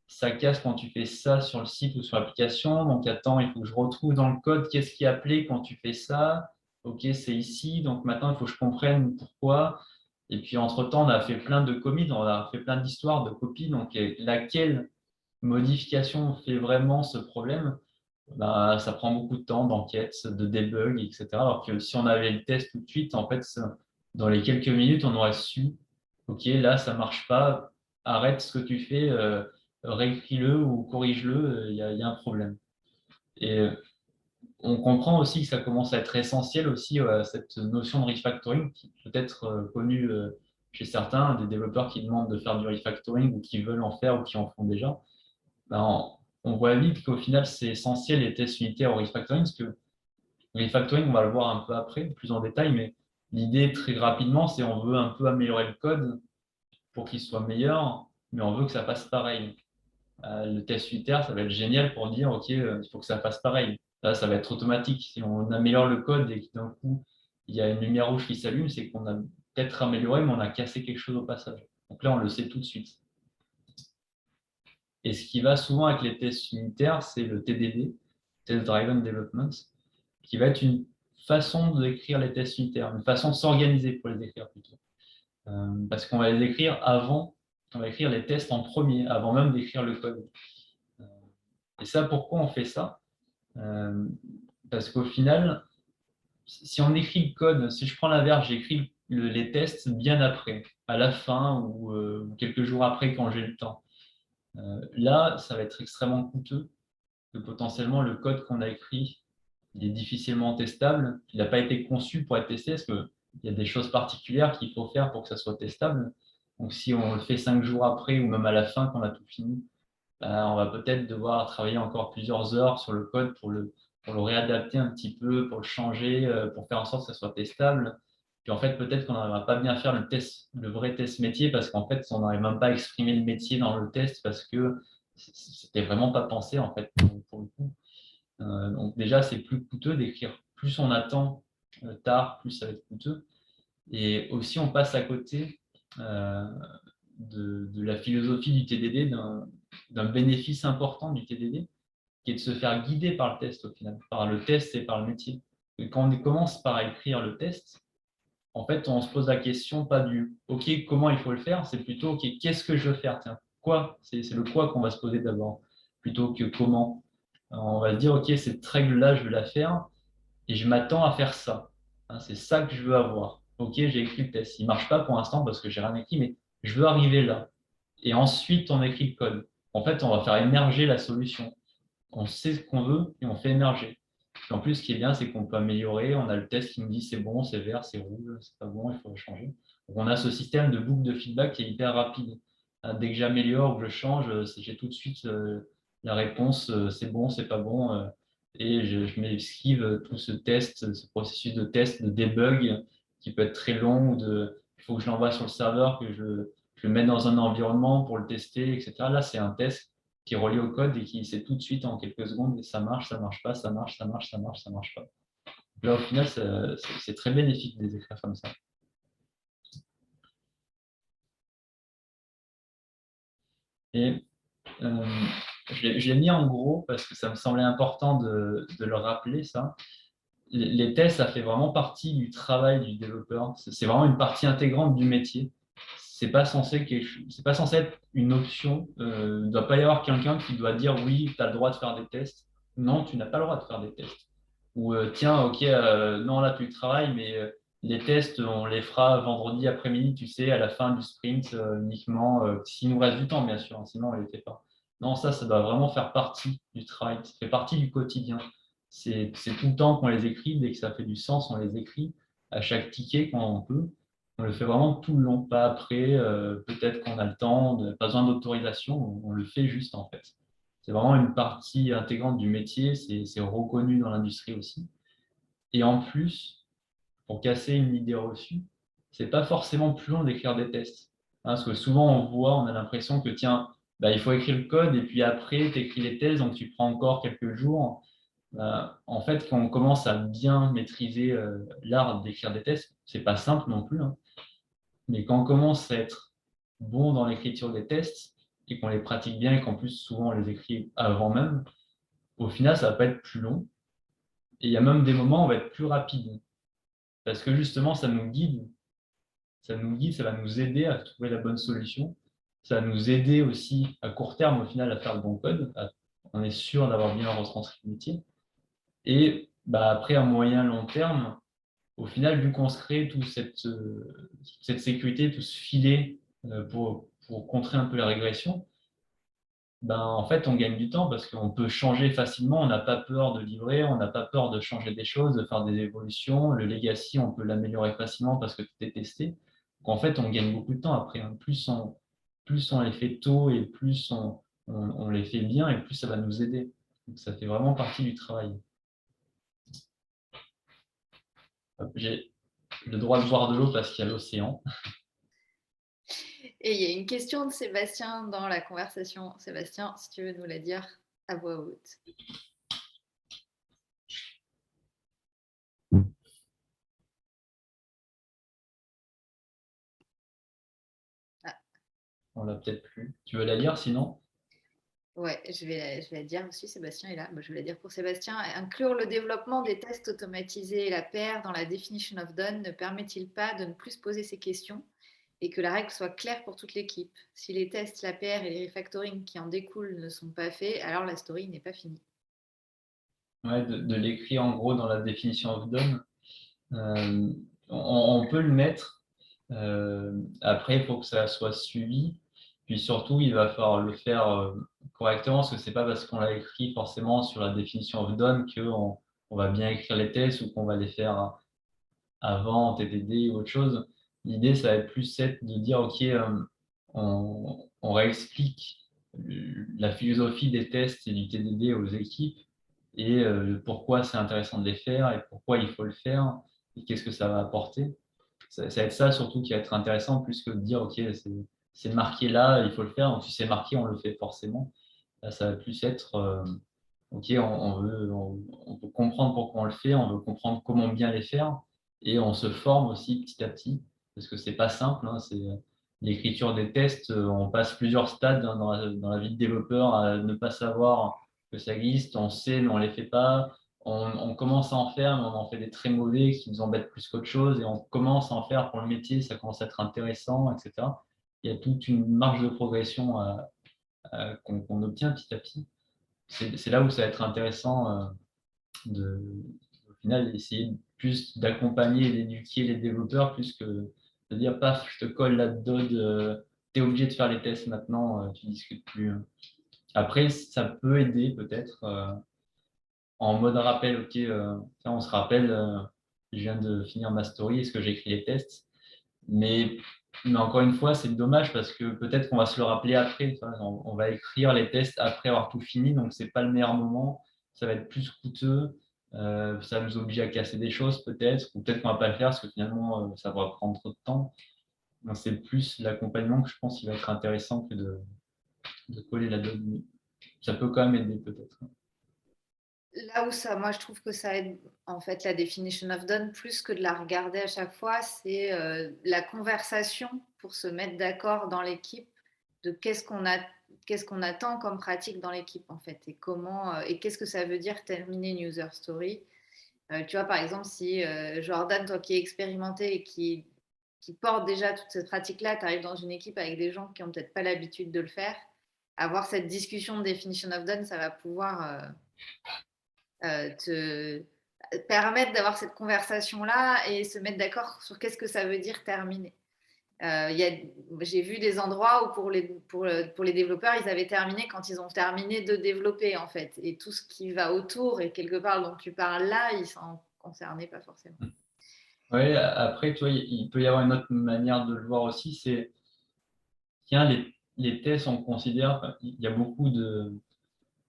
ça casse quand tu fais ça sur le site ou sur l'application. Donc, attends, il faut que je retrouve dans le code qu'est-ce qui est appelé quand tu fais ça. Ok, c'est ici. Donc, maintenant, il faut que je comprenne pourquoi. Et puis, entre-temps, on a fait plein de commits, on a fait plein d'histoires, de copies. Donc, laquelle modification fait vraiment ce problème? Bah, ça prend beaucoup de temps d'enquête, de debug, etc. Alors que si on avait le test tout de suite, en fait, dans les quelques minutes, on aurait su, OK, là, ça ne marche pas, arrête ce que tu fais, réécris-le ou corrige-le, il y a un problème. Et on comprend aussi que ça commence à être essentiel aussi, cette notion de refactoring, qui peut être connue chez certains, des développeurs qui demandent de faire du refactoring ou qui veulent en faire ou qui en font déjà. Ben, on voit vite qu'au final, c'est essentiel les tests unitaires au refactoring, parce que le refactoring, on va le voir un peu après, plus en détail, mais l'idée très rapidement, c'est on veut un peu améliorer le code pour qu'il soit meilleur, mais on veut que ça passe pareil. Le test unitaire, ça va être génial pour dire, OK, il faut que ça passe pareil. Là, ça va être automatique. Si on améliore le code et que d'un coup, il y a une lumière rouge qui s'allume, c'est qu'on a peut-être amélioré, mais on a cassé quelque chose au passage. Donc là, on le sait tout de suite. Et ce qui va souvent avec les tests unitaires, c'est le TDD, Test Driven Development, qui va être une façon d'écrire les tests unitaires, une façon de s'organiser pour les écrire plutôt. Parce qu'on va les écrire avant, on va écrire les tests en premier, avant même d'écrire le code. Et ça, pourquoi on fait ça? Parce qu'au final, si on écrit le code, si je prends l'inverse, j'écris les tests bien après, à la fin ou quelques jours après quand j'ai le temps. Là, ça va être extrêmement coûteux, que potentiellement le code qu'on a écrit, il est difficilement testable, il n'a pas été conçu pour être testé, parce qu'il y a des choses particulières qu'il faut faire pour que ça soit testable. Donc si on le fait 5 jours après ou même à la fin quand on a tout fini, on va peut-être devoir travailler encore plusieurs heures sur le code pour le réadapter un petit peu, pour le changer, pour faire en sorte que ça soit testable. Puis en fait, peut-être qu'on n'arrivera pas bien à faire le vrai test métier parce qu'en fait, on n'arrive même pas à exprimer le métier dans le test parce que c'était vraiment pas pensé en fait pour le coup. Donc déjà, c'est plus coûteux d'écrire. Plus on attend tard, plus ça va être coûteux. Et aussi, on passe à côté de la philosophie du TDD, d'un bénéfice important du TDD, qui est de se faire guider par le test au final, par le test et par le métier. Et quand on commence par écrire le test, en fait, on se pose la question pas du OK, comment il faut le faire, c'est plutôt OK, qu'est-ce que je veux faire? Tiens, quoi? C'est le quoi qu'on va se poser d'abord, plutôt que comment. On va se dire OK, cette règle-là, je veux la faire et je m'attends à faire ça. C'est ça que je veux avoir. OK, j'ai écrit le test. Il ne marche pas pour l'instant parce que j'ai rien écrit, mais je veux arriver là. Et ensuite, on écrit le code. En fait, on va faire émerger la solution. On sait ce qu'on veut et on fait émerger. Et en plus, ce qui est bien, c'est qu'on peut améliorer. On a le test qui nous dit c'est bon, c'est vert, c'est rouge, c'est pas bon, il faut changer. Donc, on a ce système de boucle de feedback qui est hyper rapide. Dès que j'améliore ou que je change, j'ai tout de suite la réponse, c'est bon, c'est pas bon. Et je m'esquive tout ce test, ce processus de test, de debug qui peut être très long. Il faut que je l'envoie sur le serveur, que je le mette dans un environnement pour le tester, etc. Là, c'est un test qui est relié au code et qui sait tout de suite en quelques secondes et ça marche pas, ça marche, ça marche, ça marche, ça marche pas. Là, au final, c'est très bénéfique de les écrire comme ça. Et je l'ai mis en gros parce que ça me semblait important de le rappeler, ça. Les tests, ça fait vraiment partie du travail du développeur. C'est vraiment une partie intégrante du métier. C'est pas censé être une option. Il ne doit pas y avoir quelqu'un qui doit dire oui, tu as le droit de faire des tests. Non, tu n'as pas le droit de faire des tests. Ou tiens, ok, non, là tu travailles, mais les tests, on les fera vendredi après-midi, tu sais, à la fin du sprint uniquement, s'il nous reste du temps, bien sûr, hein, sinon on ne les fait pas. Non, ça doit vraiment faire partie du travail, ça fait partie du quotidien. C'est tout le temps qu'on les écrit, dès que ça fait du sens, on les écrit à chaque ticket quand on peut. On le fait vraiment tout le long, pas après, peut-être qu'on a le temps, pas besoin d'autorisation, on le fait juste en fait. C'est vraiment une partie intégrante du métier, c'est reconnu dans l'industrie aussi. Et en plus, pour casser une idée reçue, c'est pas forcément plus long d'écrire des tests. Parce que souvent on a l'impression que tiens, bah, il faut écrire le code et puis après tu écris les tests, donc tu prends encore quelques jours. En fait, quand on commence à bien maîtriser l'art d'écrire des tests, c'est pas simple non plus, hein, mais quand on commence à être bon dans l'écriture des tests et qu'on les pratique bien et qu'en plus souvent on les écrit avant même, au final ça va pas être plus long. Et il y a même des moments où on va être plus rapide parce que justement ça nous guide, ça va nous aider à trouver la bonne solution, ça va nous aider aussi à court terme au final à faire le bon code, on est sûr d'avoir bien retranscrit le métier. Et bah, après, à moyen long terme, au final, vu qu'on se crée toute cette sécurité, tout ce filet pour contrer un peu la régression, ben, en fait, on gagne du temps parce qu'on peut changer facilement, on n'a pas peur de livrer, on n'a pas peur de changer des choses, de faire des évolutions. Le legacy, on peut l'améliorer facilement parce que tout est testé. Donc, en fait, on gagne beaucoup de temps après, hein. Plus on les fait tôt et plus on les fait bien et plus ça va nous aider. Donc, ça fait vraiment partie du travail. J'ai le droit de boire de l'eau parce qu'il y a l'océan. Et il y a une question de Sébastien dans la conversation. Sébastien, si tu veux nous la dire à voix haute. Ah. On l'a peut-être plus. Tu veux la lire sinon? Ouais, je vais la dire aussi. Sébastien est là. Je vais la dire pour Sébastien. Inclure le développement des tests automatisés et la paire dans la definition of done ne permet-il pas de ne plus se poser ces questions et que la règle soit claire pour toute l'équipe? Si les tests, la paire et les refactoring qui en découlent ne sont pas faits, alors la story n'est pas finie. Ouais, de l'écrire en gros dans la definition of done. On peut le mettre. Après, il faut que ça soit suivi. Puis surtout, il va falloir le faire correctement parce que c'est pas parce qu'on l'a écrit forcément sur la definition of done qu'on va bien écrire les tests ou qu'on va les faire avant en TDD ou autre chose. L'idée, ça va être plus de dire, OK, on réexplique la philosophie des tests et du TDD aux équipes et pourquoi c'est intéressant de les faire et pourquoi il faut le faire et qu'est-ce que ça va apporter. Ça va être ça surtout qui va être intéressant plus que de dire ok, c'est marqué là, il faut le faire, donc si c'est marqué, on le fait forcément. Là, ça va plus être ok, on peut comprendre pourquoi on le fait, on veut comprendre comment bien les faire et on se forme aussi petit à petit parce que c'est pas simple, hein, c'est l'écriture des tests, on passe plusieurs stades dans la vie de développeur à ne pas savoir que ça existe, on sait mais on les fait pas, on commence à en faire mais on en fait des très mauvais qui nous embêtent plus qu'autre chose et on commence à en faire pour le métier, ça commence à être intéressant, etc. Il y a toute une marge de progression qu'on obtient petit à petit. C'est là où ça va être intéressant au final, essayer plus d'accompagner et d'éduquer les développeurs plus que de dire, paf, je te colle la dode, tu es obligé de faire les tests maintenant, tu ne discutes plus. Après, ça peut aider peut-être en mode rappel, ok, tiens, on se rappelle, je viens de finir ma story, est-ce que j'ai écrit les tests? Mais encore une fois, c'est dommage parce que peut-être qu'on va se le rappeler après. On va écrire les tests après avoir tout fini, donc c'est pas le meilleur moment. Ça va être plus coûteux. Ça nous oblige à casser des choses peut-être, ou peut-être qu'on va pas le faire parce que finalement ça va prendre trop de temps. Donc c'est plus l'accompagnement que je pense qui va être intéressant que de coller la donnée. Ça peut quand même aider peut-être. Là où ça, moi, je trouve que ça aide, en fait, la definition of done, plus que de la regarder à chaque fois, c'est la conversation pour se mettre d'accord dans l'équipe de qu'est-ce qu'on attend comme pratique dans l'équipe, en fait, et comment, et qu'est-ce que ça veut dire terminer une user story. Tu vois, par exemple, si Jordan, toi qui es expérimenté et qui porte déjà toute cette pratique-là, tu arrives dans une équipe avec des gens qui n'ont peut-être pas l'habitude de le faire, avoir cette discussion de definition of done, ça va pouvoir te permettre d'avoir cette conversation-là et se mettre d'accord sur qu'est-ce que ça veut dire terminer. J'ai vu des endroits où pour les développeurs, ils avaient terminé quand ils ont terminé de développer, en fait. Et tout ce qui va autour et quelque part dont tu parles là, ils s'en concernaient pas forcément. Oui, après, toi, il peut y avoir une autre manière de le voir aussi, c'est, tiens, les tests, on considère, il y a beaucoup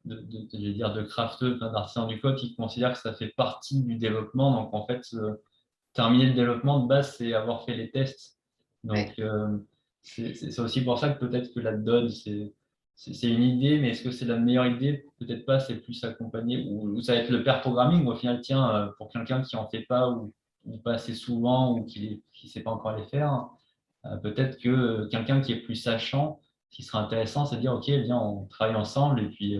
je vais dire, de crafteux, d'artisans du code qui considèrent que ça fait partie du développement. Donc, en fait, terminer le développement de base, c'est avoir fait les tests. Donc, c'est aussi pour ça que peut-être que la DOD, c'est une idée, mais est-ce que c'est la meilleure idée? Peut-être pas, c'est plus accompagné, ou ça va être le pair programming, ou au final, tiens, pour quelqu'un qui en fait pas, ou pas assez souvent, ou qui ne sait pas encore les faire, peut-être que quelqu'un qui est plus sachant, ce qui sera intéressant, c'est de dire, OK, viens, on travaille ensemble, et puis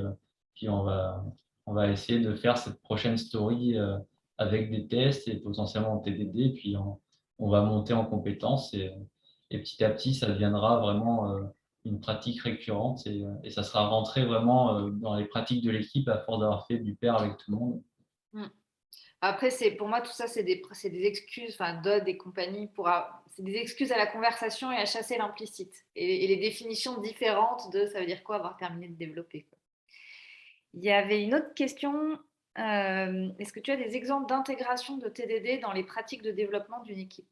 on va essayer de faire cette prochaine story avec des tests et potentiellement en TDD, puis on va monter en compétences et petit à petit, ça deviendra vraiment une pratique récurrente et ça sera rentré vraiment dans les pratiques de l'équipe à force d'avoir fait du pair avec tout le monde. Après, pour moi, tout ça, c'est des excuses, enfin, Dodd et compagnie, c'est des excuses à la conversation et à chasser l'implicite. Et les définitions différentes de ça veut dire quoi avoir terminé de développer, quoi. Il y avait une autre question. Est-ce que tu as des exemples d'intégration de TDD dans les pratiques de développement d'une équipe?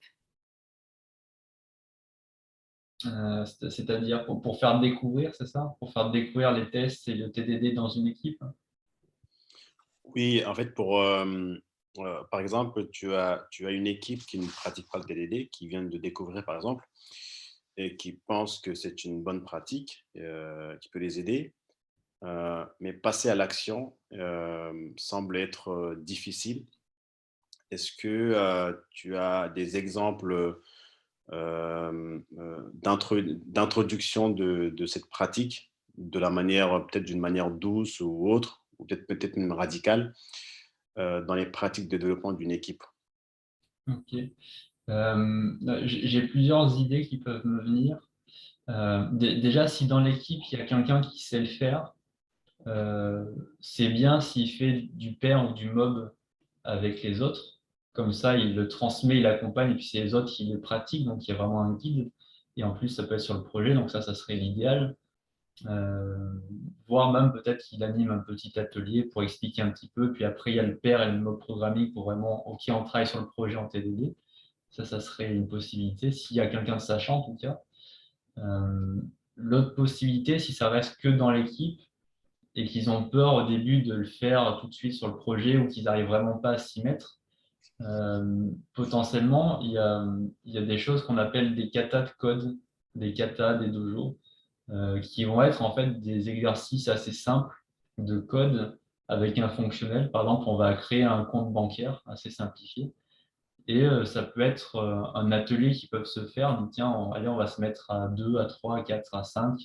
C'est-à-dire pour faire découvrir, c'est ça? Pour faire découvrir les tests et le TDD dans une équipe? Oui, en fait, par exemple, tu as une équipe qui ne pratique pas le TDD, qui vient de découvrir, par exemple, et qui pense que c'est une bonne pratique qui peut les aider. Mais passer à l'action semble être difficile. Est-ce que tu as des exemples d'introduction de cette pratique de la manière, peut-être d'une manière douce ou autre, ou peut-être même radicale, dans les pratiques de développement d'une équipe? Ok. J'ai plusieurs idées qui peuvent me venir. Déjà, si dans l'équipe, il y a quelqu'un qui sait le faire, c'est bien s'il fait du pair ou du mob avec les autres. Comme ça, il le transmet, il accompagne, et puis c'est les autres qui le pratiquent, donc il y a vraiment un guide. Et en plus, ça peut être sur le projet, donc ça serait l'idéal. Voire même peut-être qu'il anime un petit atelier pour expliquer un petit peu. Puis après, il y a le pair et le mob programming pour vraiment, OK, on travaille sur le projet en TDD. Ça serait une possibilité, s'il y a quelqu'un de sachant en tout cas. L'autre possibilité, si ça reste que dans l'équipe, et qu'ils ont peur au début de le faire tout de suite sur le projet ou qu'ils n'arrivent vraiment pas à s'y mettre, potentiellement, il y a des choses qu'on appelle des katas de code, des katas, des dojos, qui vont être en fait des exercices assez simples de code avec un fonctionnel. Par exemple, on va créer un compte bancaire assez simplifié. Et ça peut être un atelier qui peut se faire. Tiens, allez, on va se mettre à 2, à 3, à 4, à 5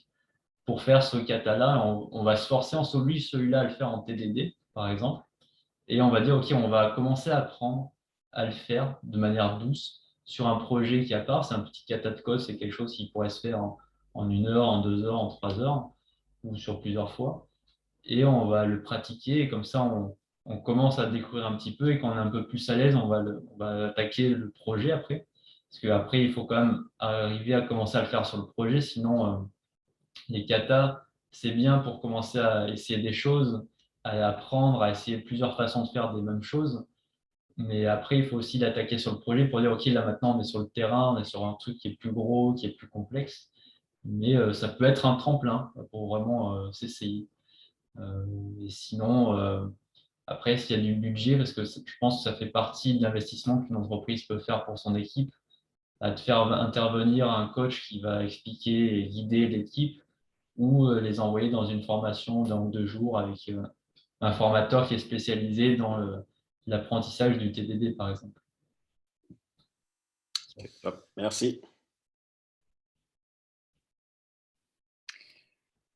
pour faire ce kata-là. On va se forcer, on s'oblige celui-là à le faire en TDD, par exemple. Et on va dire, OK, on va commencer à apprendre à le faire de manière douce sur un projet qui est à part. C'est un petit kata de code, c'est quelque chose qui pourrait se faire en 1 heure, en 2 heures, en 3 heures, ou sur plusieurs fois. Et on va le pratiquer, et comme ça, on commence à découvrir un petit peu, et quand on est un peu plus à l'aise, on va attaquer le projet après. Parce qu'après, il faut quand même arriver à commencer à le faire sur le projet, sinon, les katas, c'est bien pour commencer à essayer des choses, à apprendre, à essayer plusieurs façons de faire des mêmes choses. Mais après, il faut aussi l'attaquer sur le projet pour dire, OK, là maintenant, on est sur le terrain, on est sur un truc qui est plus gros, qui est plus complexe. Mais ça peut être un tremplin pour vraiment s'essayer. Et sinon, après, s'il y a du budget, parce que je pense que ça fait partie de l'investissement qu'une entreprise peut faire pour son équipe, à te faire intervenir un coach qui va expliquer et guider l'équipe, ou les envoyer dans une formation d'1 ou 2 jours avec un formateur qui est spécialisé dans l'apprentissage du TDD, par exemple. Top. Merci.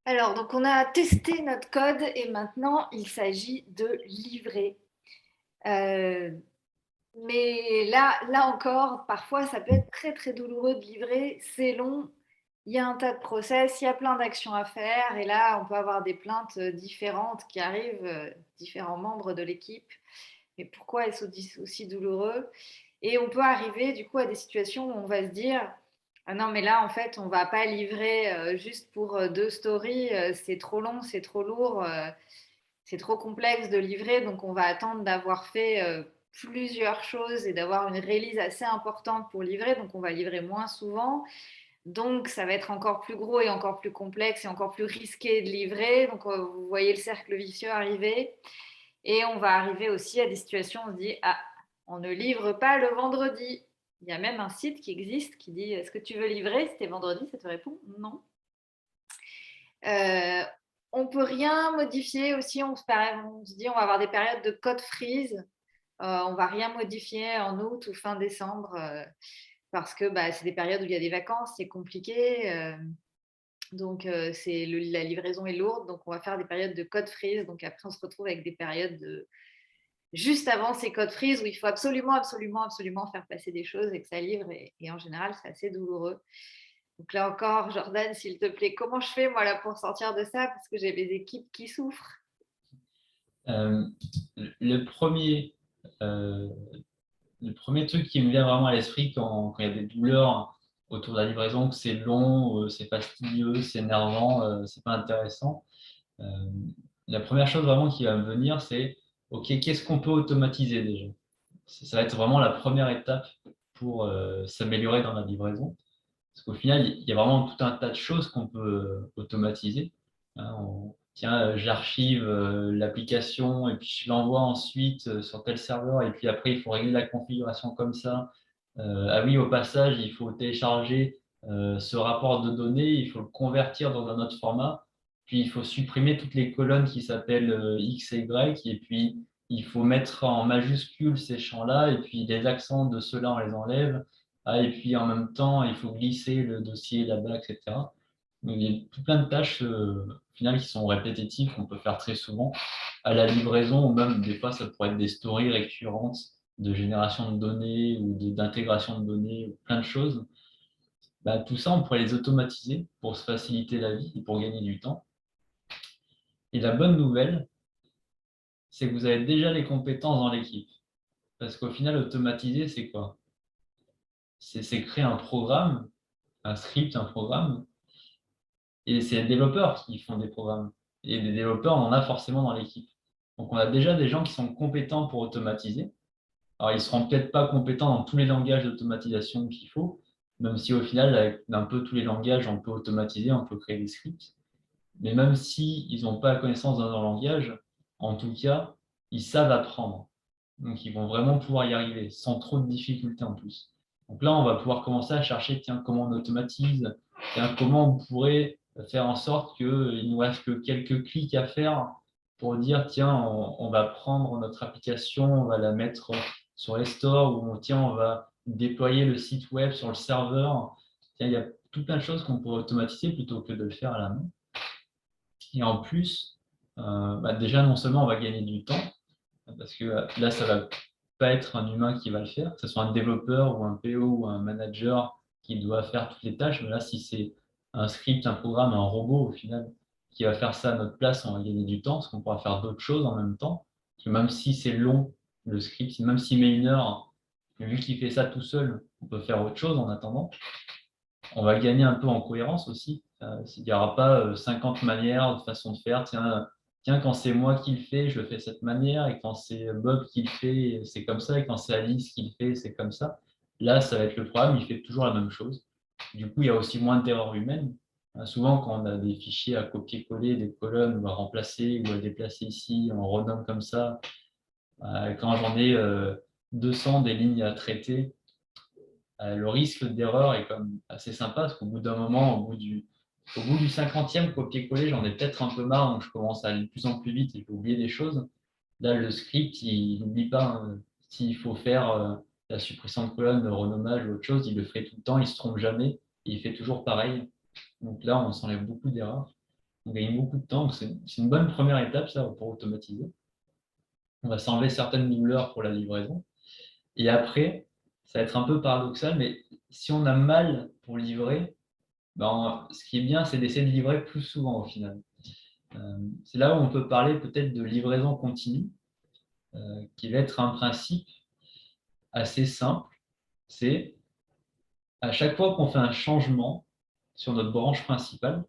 Alors, donc on a testé notre code et maintenant, il s'agit de livrer. Mais là encore, parfois, ça peut être très, très douloureux de livrer. C'est long, il y a un tas de process, il y a plein d'actions à faire. Et là, on peut avoir des plaintes différentes qui arrivent, différents membres de l'équipe. Mais pourquoi est-ce aussi douloureux? Et on peut arriver du coup à des situations où on va se dire, ah non, mais là, en fait, on ne va pas livrer juste pour 2 stories, c'est trop long, c'est trop lourd, c'est trop complexe de livrer, donc on va attendre d'avoir fait plusieurs choses et d'avoir une release assez importante pour livrer, donc on va livrer moins souvent. Donc, ça va être encore plus gros et encore plus complexe et encore plus risqué de livrer. Donc, vous voyez le cercle vicieux arriver. Et on va arriver aussi à des situations où on se dit, ah, on ne livre pas le vendredi. Il y a même un site qui existe qui dit, est-ce que tu veux livrer? Si c'est vendredi, ça te répond non. On ne peut rien modifier aussi. On se dit, on va avoir des périodes de code freeze. On ne va rien modifier en août ou fin décembre parce que c'est des périodes où il y a des vacances, c'est compliqué. Donc, la livraison est lourde. Donc, on va faire des périodes de code freeze. Donc, après, on se retrouve avec des périodes juste avant ces codes freeze où il faut absolument, absolument, absolument faire passer des choses et que ça livre. Et en général, c'est assez douloureux. Donc là encore, Jordan, s'il te plaît, comment je fais moi là pour sortir de ça? Parce que j'ai des équipes qui souffrent. Le premier truc qui me vient vraiment à l'esprit quand il y a des douleurs autour de la livraison, que c'est long, c'est fastidieux, c'est énervant, c'est pas intéressant. La première chose vraiment qui va me venir, c'est OK, qu'est-ce qu'on peut automatiser déjà? Ça va être vraiment la première étape pour s'améliorer dans la livraison. Parce qu'au final, il y a vraiment tout un tas de choses qu'on peut automatiser. Tiens, j'archive l'application et puis je l'envoie ensuite sur tel serveur et puis après, il faut régler la configuration comme ça. Ah oui, au passage, il faut télécharger ce rapport de données, il faut le convertir dans un autre format, puis il faut supprimer toutes les colonnes qui s'appellent X et Y, et puis il faut mettre en majuscule ces champs-là, et puis les accents de ceux-là, on les enlève. Ah, et puis en même temps, il faut glisser le dossier là-bas, etc. Donc, il y a tout plein de tâches au final qui sont répétitives qu'on peut faire très souvent à la livraison, ou même des fois, ça pourrait être des stories récurrentes de génération de données ou d'intégration de données, ou plein de choses. Tout ça, on pourrait les automatiser pour se faciliter la vie et pour gagner du temps. Et la bonne nouvelle, c'est que vous avez déjà les compétences dans l'équipe. Parce qu'au final, automatiser, c'est quoi? C'est créer un programme, un script, un programme. Et c'est les développeurs qui font des programmes. Et des développeurs, on en a forcément dans l'équipe. Donc, on a déjà des gens qui sont compétents pour automatiser. Alors, ils ne seront peut-être pas compétents dans tous les langages d'automatisation qu'il faut, même si au final, avec un peu tous les langages, on peut automatiser, on peut créer des scripts. Mais même s'ils n'ont pas la connaissance d'un langage, en tout cas, ils savent apprendre. Donc, ils vont vraiment pouvoir y arriver sans trop de difficultés en plus. Donc là, on va pouvoir commencer à chercher, tiens, comment on automatise, tiens, comment on pourrait faire en sorte qu'il ne nous reste que quelques clics à faire pour dire, tiens, on va prendre notre application, on va la mettre sur les stores, ou tiens, on va déployer le site web sur le serveur. Tiens, il y a tout plein de choses qu'on pourrait automatiser plutôt que de le faire à la main. Et en plus, déjà, non seulement on va gagner du temps, parce que là, ça ne va pas être un humain qui va le faire, que ce soit un développeur ou un PO ou un manager qui doit faire toutes les tâches. Mais là, si c'est un script, un programme, un robot, au final, qui va faire ça à notre place, on va gagner du temps, parce qu'on pourra faire d'autres choses en même temps. Parce que même si c'est long, le script, même s'il met 1 heure, vu qu'il fait ça tout seul, on peut faire autre chose en attendant. On va gagner un peu en cohérence aussi. Il n'y aura pas 50 manières de façon de faire. Tiens, quand c'est moi qui le fais, je le fais de cette manière. Et quand c'est Bob qui le fait, c'est comme ça. Et quand c'est Alice qui le fait, c'est comme ça. Là, ça va être le programme, il fait toujours la même chose. Du coup, il y a aussi moins d'erreurs humaines. Souvent, quand on a des fichiers à copier-coller, des colonnes, ou à remplacer ou à déplacer ici, on renomme comme ça. Quand j'en ai 200 des lignes à traiter, le risque d'erreur est comme assez sympa parce qu'au bout d'un moment, au bout du 50e copier-coller, j'en ai peut-être un peu marre, donc je commence à aller de plus en plus vite et je vais oublier des choses. Là, le script, il n'oublie pas. S'il faut faire la suppression de colonne, le renommage ou autre chose, il le fait tout le temps, il ne se trompe jamais et il fait toujours pareil. Donc là, on s'enlève beaucoup d'erreurs. On gagne beaucoup de temps. C'est une bonne première étape, ça, pour automatiser. On va s'enlever certaines douleurs pour la livraison. Et après, ça va être un peu paradoxal, mais si on a mal pour livrer, ce qui est bien, c'est d'essayer de livrer plus souvent au final. C'est là où on peut parler peut-être de livraison continue, qui va être un principe assez simple. C'est à chaque fois qu'on fait un changement sur notre branche principale,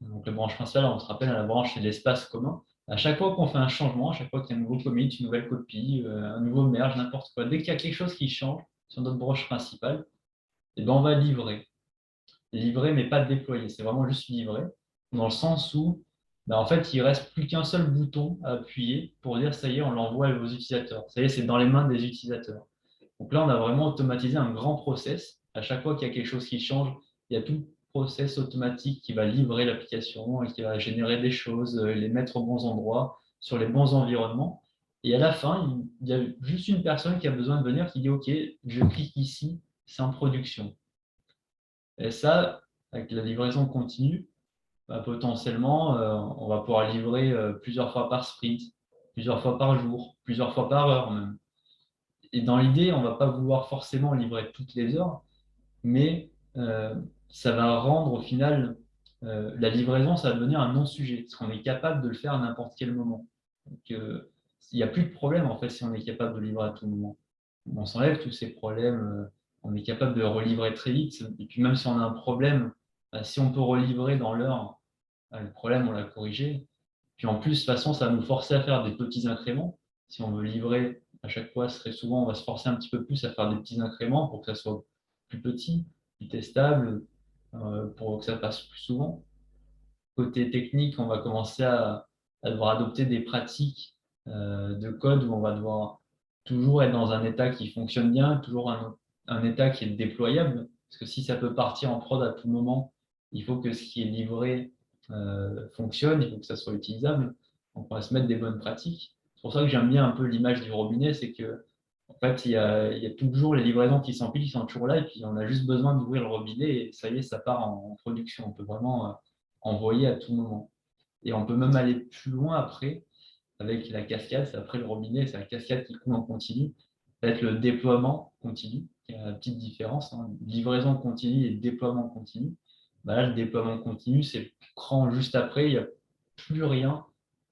donc la branche principale, on se rappelle, la branche, c'est l'espace commun. À chaque fois qu'on fait un changement, à chaque fois qu'il y a un nouveau commit, une nouvelle copie, un nouveau merge, n'importe quoi, dès qu'il y a quelque chose qui change sur notre branche principale, eh ben, on va livrer. Livrer, mais pas déployer. C'est vraiment juste livrer, dans le sens où, en fait, il ne reste plus qu'un seul bouton à appuyer pour dire ça y est, on l'envoie aux utilisateurs. Ça y est, c'est dans les mains des utilisateurs. Donc là, on a vraiment automatisé un grand process. À chaque fois qu'il y a quelque chose qui change, il y a tout le process automatique qui va livrer l'application et qui va générer des choses, les mettre aux bons endroits, sur les bons environnements. Et à la fin, il y a juste une personne qui a besoin de venir qui dit OK, je clique ici, c'est en production. Et ça, avec la livraison continue, potentiellement, on va pouvoir livrer plusieurs fois par sprint, plusieurs fois par jour, plusieurs fois par heure même. Et dans l'idée, on ne va pas vouloir forcément livrer toutes les heures, mais ça va rendre au final la livraison, ça va devenir un non-sujet, parce qu'on est capable de le faire à n'importe quel moment. Donc, il n'y a plus de problème en fait si on est capable de livrer à tout moment. On s'enlève tous ces problèmes, on est capable de relivrer très vite, et puis même si on a un problème, si on peut relivrer dans l'heure, le problème on l'a corrigé. Puis en plus, de toute façon, ça va nous forcer à faire des petits incréments. Si on veut livrer à chaque fois, très souvent, on va se forcer un petit peu plus à faire des petits incréments pour que ça soit plus petit, plus testable, pour que ça passe plus souvent. Côté technique, on va commencer à devoir adopter des pratiques de code où on va devoir toujours être dans un état qui fonctionne bien, toujours un état qui est déployable. Parce que si ça peut partir en prod à tout moment, il faut que ce qui est livré fonctionne, il faut que ça soit utilisable. Donc, on va se mettre des bonnes pratiques. C'est pour ça que j'aime bien un peu l'image du robinet, c'est que en fait, il y a toujours les livraisons qui s'empilent, qui sont toujours là, et puis on a juste besoin d'ouvrir le robinet, et ça y est, ça part en production. On peut vraiment envoyer à tout moment. Et on peut même aller plus loin après, avec la cascade, c'est après le robinet, c'est la cascade qui coule en continu. Ça va être le déploiement continu, qui a la petite différence, livraison continue et déploiement continu. Là, le déploiement continu, c'est le cran juste après, il n'y a plus rien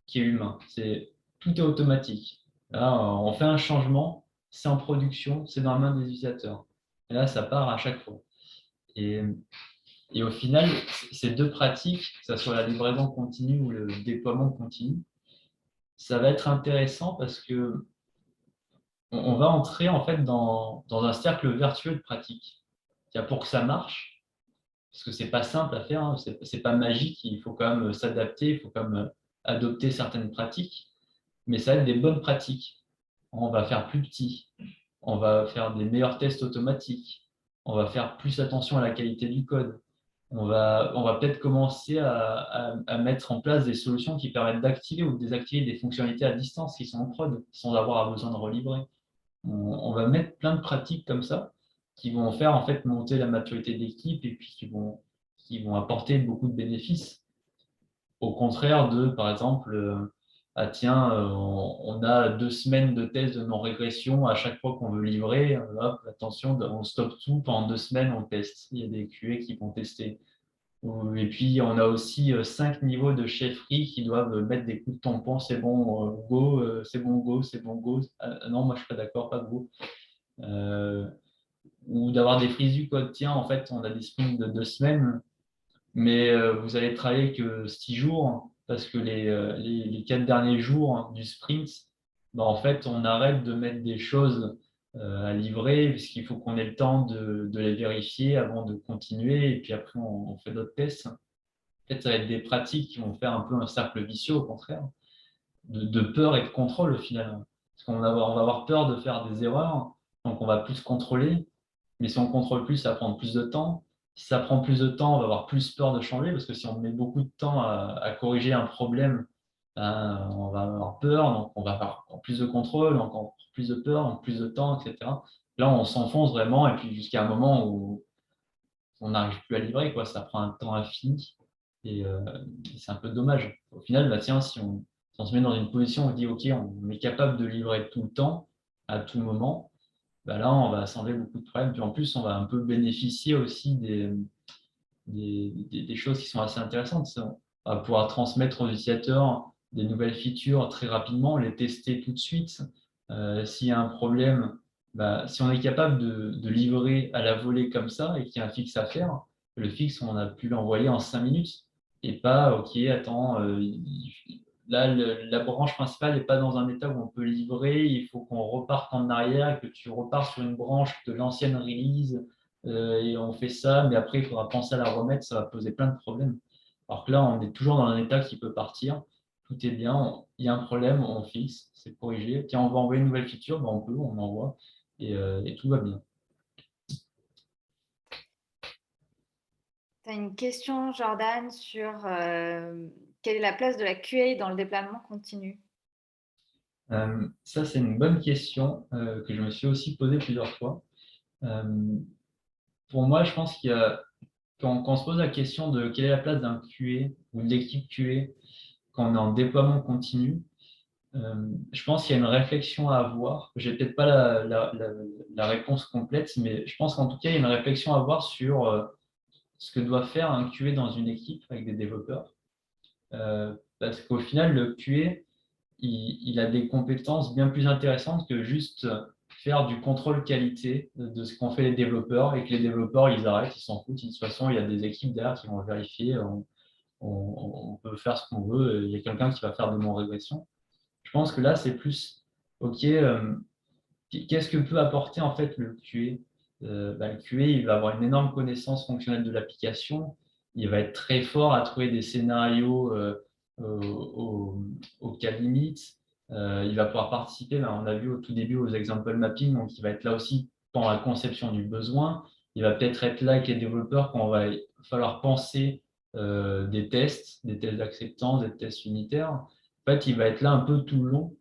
qui est humain. Tout est automatique. Là, on fait un changement, c'est en production, c'est dans la main des utilisateurs. Et là, ça part à chaque fois. Et au final, ces deux pratiques, que ce soit la livraison continue ou le déploiement continu, ça va être intéressant parce que on va entrer en fait dans un cercle vertueux de pratique. Pour que ça marche, parce que c'est pas simple à faire, hein, c'est pas magique, il faut quand même s'adapter, il faut quand même adopter certaines pratiques, mais ça va être des bonnes pratiques. On va faire plus petit, on va faire des meilleurs tests automatiques, on va faire plus attention à la qualité du code. On va peut-être commencer à mettre en place des solutions qui permettent d'activer ou de désactiver des fonctionnalités à distance qui sont en prod, sans avoir besoin de relivrer. On va mettre plein de pratiques comme ça qui vont faire en fait monter la maturité de l'équipe et puis qui vont apporter beaucoup de bénéfices. Au contraire de, par exemple, ah tiens, on a 2 semaines de tests de non-régression à chaque fois qu'on veut livrer. Hop, attention, on stoppe tout pendant 2 semaines, on teste. Il y a des QA qui vont tester. Et puis, on a aussi 5 niveaux de chefferie qui doivent mettre des coups de tampon. C'est bon, go, c'est bon, go, c'est bon, go. Ah, non, moi, je suis pas d'accord, pas go. Ou d'avoir des frises du code. Tiens, en fait, on a des sprints de 2 semaines, mais vous allez travailler que 6 jours parce que les 4 derniers jours du sprint, bah, en fait, on arrête de mettre des choses à livrer puisqu'il faut qu'on ait le temps de les vérifier avant de continuer et puis après, on fait d'autres tests. En fait, ça va être des pratiques qui vont faire un peu un cercle vicieux, au contraire, de peur et de contrôle au final. Parce on va avoir peur de faire des erreurs, donc on va plus contrôler. Mais si on contrôle plus, ça va prendre plus de temps. Si ça prend plus de temps, on va avoir plus peur de changer, parce que si on met beaucoup de temps à corriger un problème, ben, on va avoir peur, donc on va avoir encore plus de contrôle, donc encore plus de peur, donc plus de temps, etc. Là, on s'enfonce vraiment, et puis jusqu'à un moment où on n'arrive plus à livrer, quoi. Ça prend un temps infini, et c'est un peu dommage. Au final, bah, tiens, si on se met dans une position où on dit, OK, on est capable de livrer tout le temps, à tout moment, bah là, on va s'enlever beaucoup de problèmes. Puis en plus, on va un peu bénéficier aussi des choses qui sont assez intéressantes. On va pouvoir transmettre aux utilisateurs des nouvelles features très rapidement, les tester tout de suite. S'il y a un problème, bah, si on est capable de livrer à la volée comme ça et qu'il y a un fixe à faire, le fixe, on a pu l'envoyer en 5 minutes et pas, OK, attends, là, la branche principale n'est pas dans un état où on peut livrer, il faut qu'on reparte en arrière, que tu repars sur une branche de l'ancienne release, et on fait ça, mais après, il faudra penser à la remettre, ça va poser plein de problèmes. Alors que là, on est toujours dans un état qui peut partir, tout est bien, il y a un problème, on fixe, c'est corrigé. Tiens, on va envoyer une nouvelle feature, ben on peut, on envoie, et tout va bien. Tu as une question, Jordan, sur quelle est la place de la QA dans le déploiement continu? Ça, c'est une bonne question que je me suis aussi posée plusieurs fois. Pour moi, je pense qu'il y a, quand on se pose la question de quelle est la place d'un QA ou de l'équipe QA quand on est en déploiement continu, je pense qu'il y a une réflexion à avoir. Je n'ai peut-être pas la réponse complète, mais je pense qu'en tout cas, il y a une réflexion à avoir sur ce que doit faire un QA dans une équipe avec des développeurs. Parce qu'au final, le QA, il a des compétences bien plus intéressantes que juste faire du contrôle qualité de ce qu'ont fait les développeurs et que les développeurs, ils arrêtent, ils s'en foutent. De toute façon, il y a des équipes derrière qui vont vérifier. On peut faire ce qu'on veut. Il y a quelqu'un qui va faire de non-régression. Je pense que là, c'est plus, OK, qu'est-ce que peut apporter en fait le QA? Le QA, il va avoir une énorme connaissance fonctionnelle de l'application. Il va être très fort à trouver des scénarios au cas limite. Il va pouvoir participer, on a vu au tout début, aux example mapping, donc il va être là aussi pendant la conception du besoin. Il va peut-être être là avec les développeurs quand il va falloir penser des tests d'acceptance, des tests unitaires. En fait, il va être là un peu tout le long.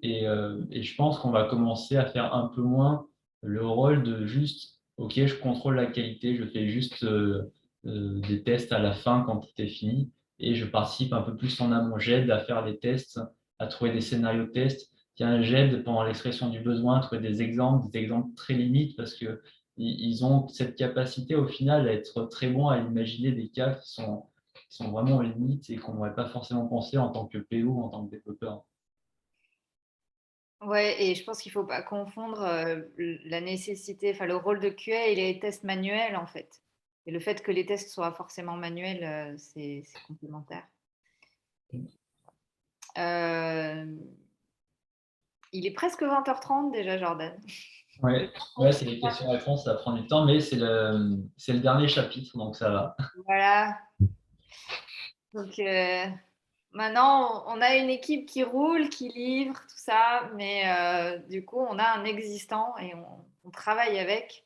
Et je pense qu'on va commencer à faire un peu moins le rôle de juste, OK, je contrôle la qualité, je fais juste des tests à la fin quand tout est fini, et je participe un peu plus en amont. J'aide à faire les tests, à trouver des scénarios de tests. Tiens, j'aide pendant l'expression du besoin à trouver des exemples très limites, parce que ils ont cette capacité au final à être très bons à imaginer des cas qui sont vraiment limites et qu'on n'aurait pas forcément pensé en tant que PO, en tant que développeur. Ouais, et je pense qu'il ne faut pas confondre la nécessité, enfin le rôle de QA et les tests manuels en fait. Et le fait que les tests soient forcément manuels, c'est complémentaire. Il est presque 20h30 déjà, Jordan. Ouais, ouais, c'est les questions-réponses, ça prend du temps, mais c'est le dernier chapitre, donc ça va. Voilà. Donc, maintenant, on a une équipe qui roule, qui livre, tout ça, mais du coup, on a un existant et on travaille avec.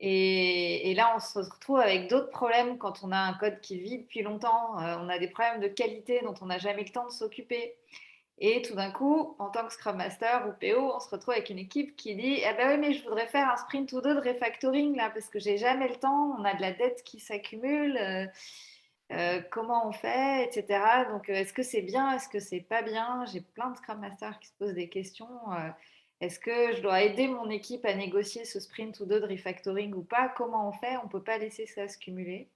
Et là, on se retrouve avec d'autres problèmes quand on a un code qui vit depuis longtemps. On a des problèmes de qualité dont on n'a jamais le temps de s'occuper. Et tout d'un coup, en tant que Scrum Master ou PO, on se retrouve avec une équipe qui dit ah ben oui, mais je voudrais faire un sprint ou deux de refactoring là, parce que j'ai jamais le temps, on a de la dette qui s'accumule, comment on fait, etc. Donc, est-ce que c'est bien, est-ce que c'est pas bien? J'ai plein de Scrum Masters qui se posent des questions. Est-ce que je dois aider mon équipe à négocier ce sprint ou deux de refactoring ou pas? Comment on fait? On ne peut pas laisser ça se cumuler.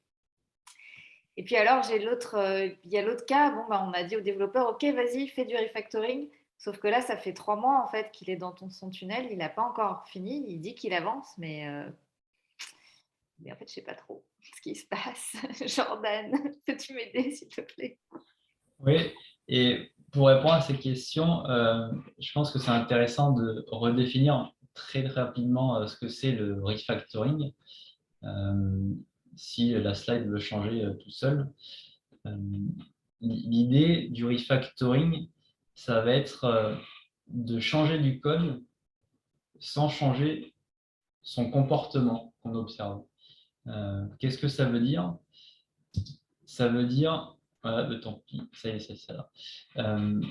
Et puis alors, il y a l'autre cas, bon, bah, on a dit aux développeurs, OK, vas-y, fais du refactoring. Sauf que là, ça fait 3 mois en fait qu'il est dans son tunnel, il n'a pas encore fini, il dit qu'il avance, mais en fait, je ne sais pas trop ce qui se passe. Jordan, peux-tu m'aider, s'il te plaît? Oui, et pour répondre à ces questions, je pense que c'est intéressant de redéfinir très rapidement ce que c'est le refactoring. Si la slide veut changer tout seul. L'idée du refactoring, ça va être de changer du code sans changer son comportement qu'on observe. Qu'est-ce que ça veut dire? Ça veut dire, voilà, tant pis, ça y est, c'est ça là.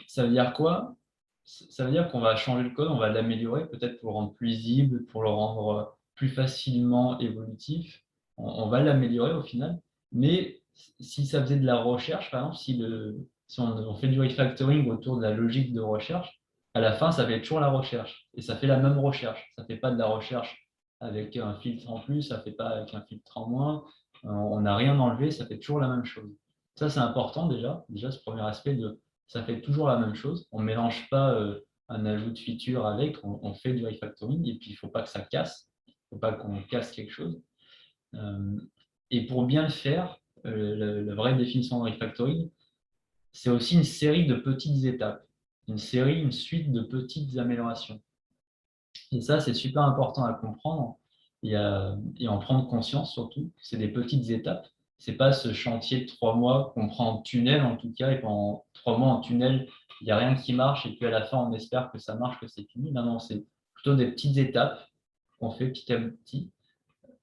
Ça veut dire quoi? Ça veut dire qu'on va changer le code, on va l'améliorer, peut-être pour le rendre plus lisible, pour le rendre plus facilement évolutif. On va l'améliorer au final. Mais si ça faisait de la recherche, par exemple, si on fait du refactoring autour de la logique de recherche, à la fin, ça fait toujours la recherche. Et ça fait la même recherche. Ça ne fait pas de la recherche avec un filtre en plus, ça ne fait pas avec un filtre en moins. On n'a rien enlevé, ça fait toujours la même chose. Ça, c'est important déjà. Déjà, ce premier aspect de ça fait toujours la même chose. On ne mélange pas un ajout de feature avec, on fait du refactoring et puis il ne faut pas que ça casse. Il ne faut pas qu'on casse quelque chose. Et pour bien le faire, la vraie définition de refactoring, c'est aussi une série de petites étapes, une suite de petites améliorations. Et ça, c'est super important à comprendre et en prendre conscience surtout. C'est des petites étapes. Ce n'est pas ce chantier de 3 mois qu'on prend en tunnel, en tout cas, et pendant 3 mois en tunnel, il n'y a rien qui marche, et puis à la fin, on espère que ça marche, que c'est fini. Non, non, c'est plutôt des petites étapes qu'on fait petit à petit,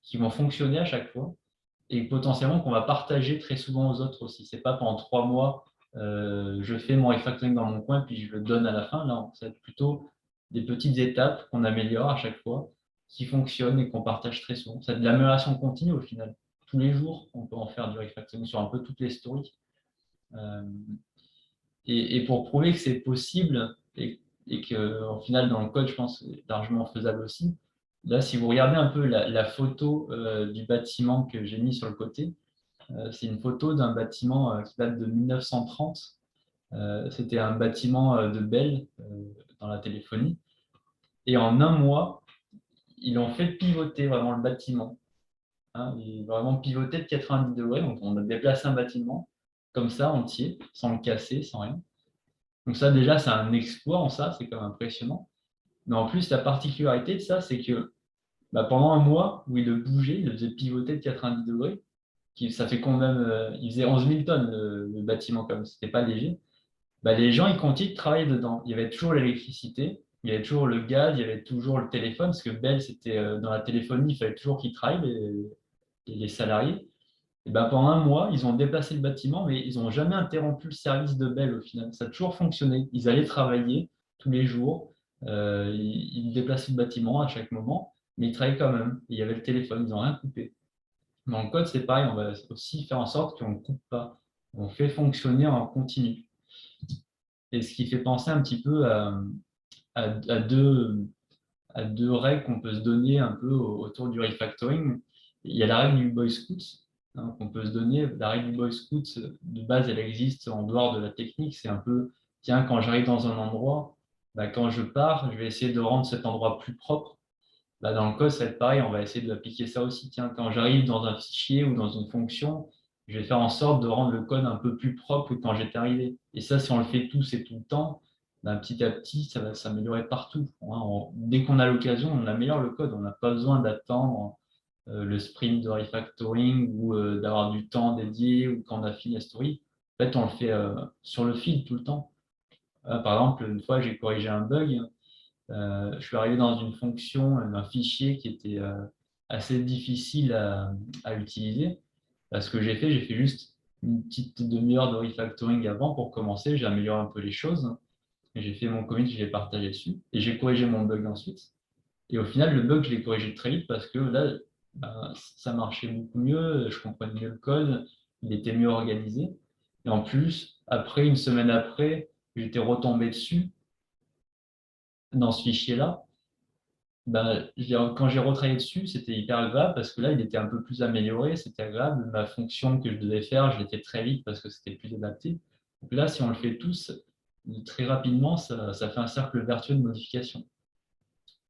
qui vont fonctionner à chaque fois, et potentiellement qu'on va partager très souvent aux autres aussi. Ce n'est pas pendant 3 mois, je fais mon refactoring dans mon coin, puis je le donne à la fin. Non, ça va être plutôt des petites étapes qu'on améliore à chaque fois, qui fonctionnent et qu'on partage très souvent. C'est de l'amélioration continue au final. Tous les jours, on peut en faire du refactoring sur un peu toutes les stories. Et pour prouver que c'est possible et qu'au final, dans le code, je pense que c'est largement faisable aussi, là, si vous regardez un peu la photo du bâtiment que j'ai mis sur le côté, c'est une photo d'un bâtiment qui date de 1930. C'était un bâtiment de Bell dans la téléphonie. Et en un mois, ils ont fait pivoter vraiment le bâtiment. Hein, ils ont vraiment pivoté de 90 degrés. Donc, on a déplacé un bâtiment comme ça, entier, sans le casser, sans rien. Donc ça, déjà, c'est un exploit en ça, c'est quand même impressionnant. Mais en plus, la particularité de ça, c'est que pendant un mois où il le bougeait, il le faisait pivoter de 90 degrés, ça fait quand même, il faisait 11 000 tonnes le bâtiment, comme c'était pas léger. Les gens, ils continuent de travailler dedans. Il y avait toujours l'électricité, il y avait toujours le gaz, il y avait toujours le téléphone, parce que Bell, c'était dans la téléphonie, il fallait toujours qu'ils travaillent, les salariés. Et pendant un mois, ils ont déplacé le bâtiment, mais ils n'ont jamais interrompu le service de Bell au final. Ça a toujours fonctionné. Ils allaient travailler tous les jours, ils déplaçaient le bâtiment à chaque moment, mais ils travaillaient quand même. Et il y avait le téléphone, ils n'ont rien coupé. Dans le code, c'est pareil, on va aussi faire en sorte qu'on ne coupe pas. On fait fonctionner en continu. Et ce qui fait penser un petit peu à deux règles qu'on peut se donner un peu autour du refactoring. Il y a la règle du Boy Scout qu'on peut se donner. La règle du Boy Scout, de base, elle existe en dehors de la technique. C'est un peu, tiens, quand j'arrive dans un endroit, quand je pars, je vais essayer de rendre cet endroit plus propre. Dans le code, ça va être pareil, on va essayer d'appliquer ça aussi. Tiens, quand j'arrive dans un fichier ou dans une fonction, je vais faire en sorte de rendre le code un peu plus propre que quand j'étais arrivé. Et ça, si on le fait tous et tout le temps, petit à petit, ça va s'améliorer partout. Dès qu'on a l'occasion, on améliore le code. On n'a pas besoin d'attendre le sprint de refactoring ou d'avoir du temps dédié ou quand on a fini la story. En fait, on le fait sur le fil tout le temps. Par exemple, une fois, j'ai corrigé un bug. Je suis arrivé dans une fonction, un fichier qui était assez difficile à utiliser. Ce que j'ai fait juste une petite demi-heure de refactoring avant pour commencer. J'ai amélioré un peu les choses. J'ai fait mon commit, je l'ai partagé dessus. Et j'ai corrigé mon bug ensuite. Et au final, le bug, je l'ai corrigé très vite parce que là, ça marchait beaucoup mieux. Je comprenais mieux le code. Il était mieux organisé. Et en plus, après, une semaine après, j'étais retombé dessus dans ce fichier-là. Quand j'ai retravaillé dessus, c'était hyper agréable parce que là, il était un peu plus amélioré, c'était agréable. Ma fonction que je devais faire, je l'ai fait très vite parce que c'était plus adapté. Donc là, si on le fait tous, très rapidement, ça fait un cercle vertueux de modification.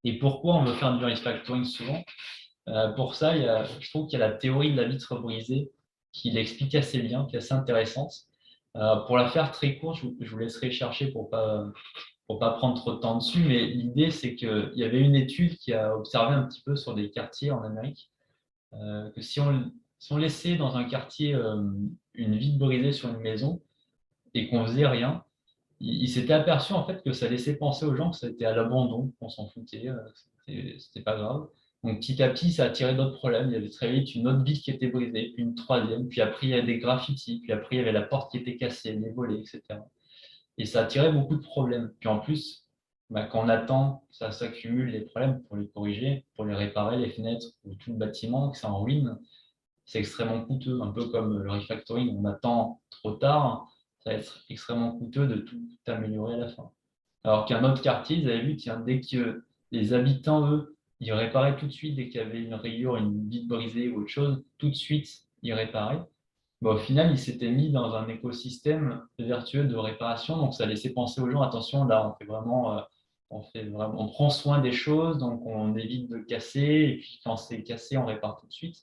Et pourquoi on veut faire du refactoring souvent? Pour ça, je trouve qu'il y a la théorie de la vitre brisée qui l'explique assez bien, qui est assez intéressante. Pour la faire très courte, je vous laisserai chercher pour pas prendre trop de temps dessus, mais l'idée, c'est qu'il y avait une étude qui a observé un petit peu sur des quartiers en Amérique, que si on laissait dans un quartier une vitre brisée sur une maison et qu'on faisait rien, il s'était aperçu en fait que ça laissait penser aux gens que ça était à l'abandon, qu'on s'en foutait, c'était pas grave. Donc petit à petit, ça a attiré d'autres problèmes. Il y avait très vite une autre vitre qui était brisée, puis une troisième, puis après il y a des graffitis, puis après il y avait la porte qui était cassée, les volets, etc. Et ça a attiré beaucoup de problèmes. Puis en plus, quand on attend, ça s'accumule les problèmes pour les corriger, pour les réparer, les fenêtres ou tout le bâtiment, que c'est en ruine, c'est extrêmement coûteux. Un peu comme le refactoring, on attend trop tard, ça va être extrêmement coûteux de tout améliorer à la fin. Alors qu'un autre quartier, ils avaient vu, tiens, dès que les habitants, eux, ils réparaient tout de suite, dès qu'il y avait une rayure, une vitre brisée ou autre chose, tout de suite, ils réparaient. Au final, il s'était mis dans un écosystème vertueux de réparation, donc ça laissait penser aux gens, attention, là, on prend soin des choses, donc on évite de casser, et puis quand c'est cassé, on répare tout de suite.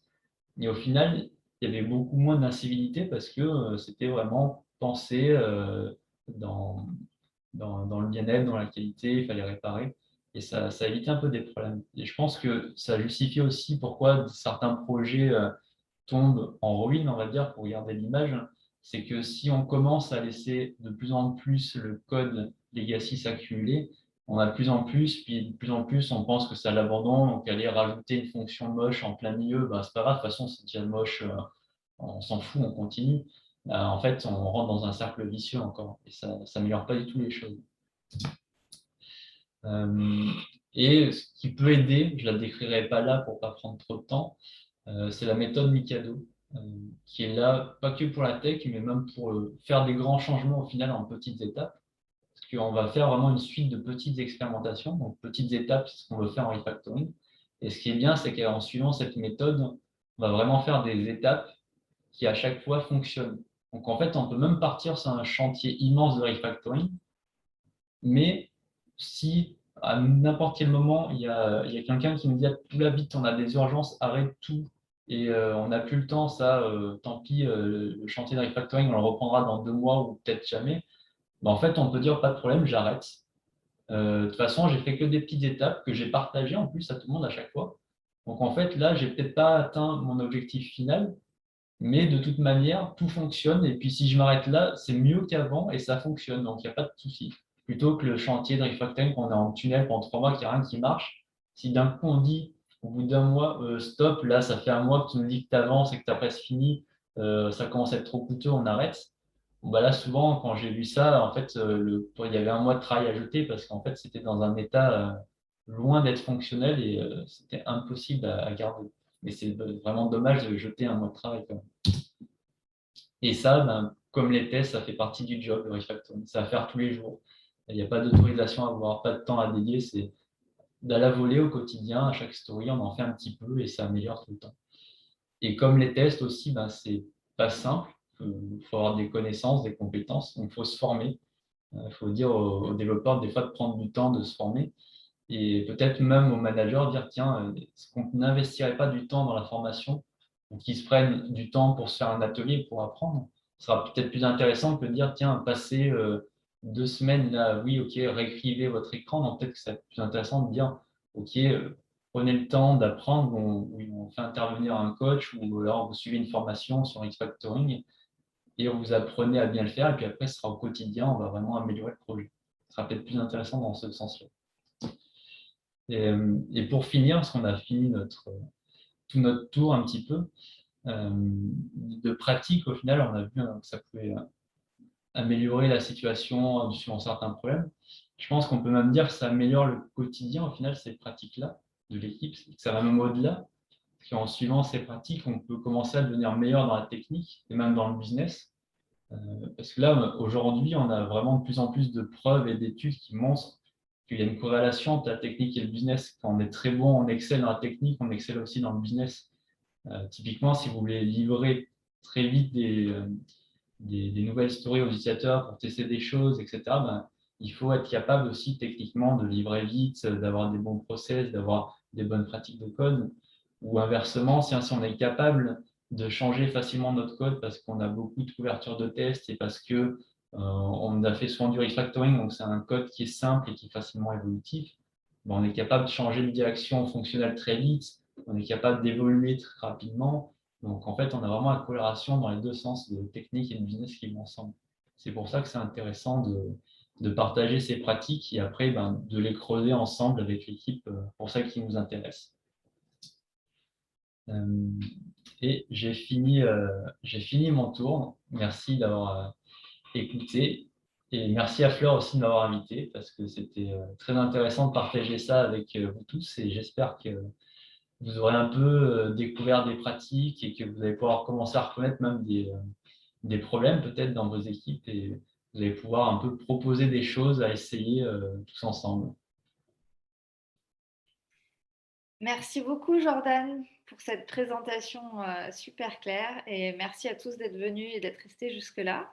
Et au final, il y avait beaucoup moins d'incivilité parce que c'était vraiment pensé dans, dans le bien-être, dans la qualité, il fallait réparer. Et ça évitait un peu des problèmes. Et je pense que ça justifie aussi pourquoi certains projets tombent en ruine, on va dire, pour garder l'image. C'est que si on commence à laisser de plus en plus le code legacy s'accumuler, on a de plus en plus, puis de plus en plus, on pense que c'est à l'abandon, donc aller rajouter une fonction moche en plein milieu, c'est pas grave, de toute façon, c'est déjà moche, on s'en fout, on continue. En fait, on rentre dans un cercle vicieux encore, et ça n'améliore pas du tout les choses. Et ce qui peut aider, je ne la décrirai pas là pour ne pas prendre trop de temps, c'est la méthode Mikado, qui est là, pas que pour la tech, mais même pour faire des grands changements au final en petites étapes. Parce qu'on va faire vraiment une suite de petites expérimentations, donc petites étapes, c'est ce qu'on veut faire en refactoring. Et ce qui est bien, c'est qu'en suivant cette méthode, on va vraiment faire des étapes qui à chaque fois fonctionnent. Donc en fait, on peut même partir sur un chantier immense de refactoring, mais si à n'importe quel moment, il y a quelqu'un qui nous dit tout la vite, on a des urgences, arrête tout, et on n'a plus le temps, tant pis, le chantier de refactoring, on le reprendra dans 2 mois ou peut-être jamais. En fait, on peut dire pas de problème, j'arrête. De toute façon, j'ai fait que des petites étapes que j'ai partagées en plus à tout le monde à chaque fois. Donc en fait, là, j'ai peut-être pas atteint mon objectif final, mais de toute manière, tout fonctionne. Et puis si je m'arrête là, c'est mieux qu'avant et ça fonctionne. Donc il n'y a pas de souci. Plutôt que le chantier de refactoring qu'on est en tunnel pendant 3 mois, qu'il n'y a rien qui marche. Si d'un coup on dit au bout d'un mois, stop, là ça fait un mois que tu me dis que tu avances et que tu as presque fini, ça commence à être trop coûteux, on arrête. Là souvent, quand j'ai vu ça, en fait, il y avait un mois de travail à jeter parce qu'en fait c'était dans un état loin d'être fonctionnel et c'était impossible à garder. Mais c'est vraiment dommage de jeter un mois de travail quand même. Et ça, comme les tests, ça fait partie du job, le refactoring. C'est à faire tous les jours. Il n'y a pas d'autorisation à avoir, pas de temps à dédier. C'est à la volée au quotidien, à chaque story, on en fait un petit peu et ça améliore tout le temps. Et comme les tests aussi, c'est pas simple. Il faut avoir des connaissances, des compétences. Donc, il faut se former. Il faut dire aux développeurs des fois de prendre du temps de se former. Et peut-être même aux managers dire, tiens, est-ce qu'on n'investirait pas du temps dans la formation ou qu'ils se prennent du temps pour se faire un atelier pour apprendre? Ce sera peut-être plus intéressant que de dire, tiens, passer 2 semaines, là, oui, ok, réécrivez votre écran. Donc peut-être que c'est plus intéressant de dire, ok, prenez le temps d'apprendre, on fait intervenir un coach ou alors vous suivez une formation sur X-Factoring et vous apprenez à bien le faire. Et puis après, ce sera au quotidien, on va vraiment améliorer le projet. Ce sera peut-être plus intéressant dans ce sens-là. Et pour finir, parce qu'on a fini tout notre tour un petit peu de pratique, au final, on a vu que ça pouvait améliorer la situation sur certains problèmes. Je pense qu'on peut même dire que ça améliore le quotidien, au final, ces pratiques-là de l'équipe. Ça va même au-delà. Parce qu'en suivant ces pratiques, on peut commencer à devenir meilleur dans la technique et même dans le business. Parce que là, aujourd'hui, on a vraiment de plus en plus de preuves et d'études qui montrent qu'il y a une corrélation entre la technique et le business. Quand on est très bon, on excelle dans la technique, on excelle aussi dans le business. Typiquement, si vous voulez livrer très vite des nouvelles stories aux utilisateurs pour tester des choses, etc., ben, il faut être capable aussi techniquement de livrer vite, d'avoir des bons process, d'avoir des bonnes pratiques de code. Ou inversement, si on est capable de changer facilement notre code parce qu'on a beaucoup de couverture de tests et parce que on a fait souvent du refactoring, donc c'est un code qui est simple et qui est facilement évolutif, ben, on est capable de changer de direction fonctionnelle très vite, on est capable d'évoluer très rapidement. Donc, en fait, on a vraiment la corrélation dans les deux sens de technique et de business qui vont ensemble. C'est pour ça que c'est intéressant de partager ces pratiques et après ben, de les creuser ensemble avec l'équipe pour celles qui nous intéressent. Et j'ai fini mon tour. Merci d'avoir écouté. Et merci à Fleur aussi de m'avoir invité parce que c'était très intéressant de partager ça avec vous tous et j'espère que vous aurez un peu découvert des pratiques et que vous allez pouvoir commencer à reconnaître même des problèmes peut-être dans vos équipes et vous allez pouvoir un peu proposer des choses à essayer tous ensemble. Merci beaucoup, Jordan, pour cette présentation super claire et merci à tous d'être venus et d'être restés jusque-là.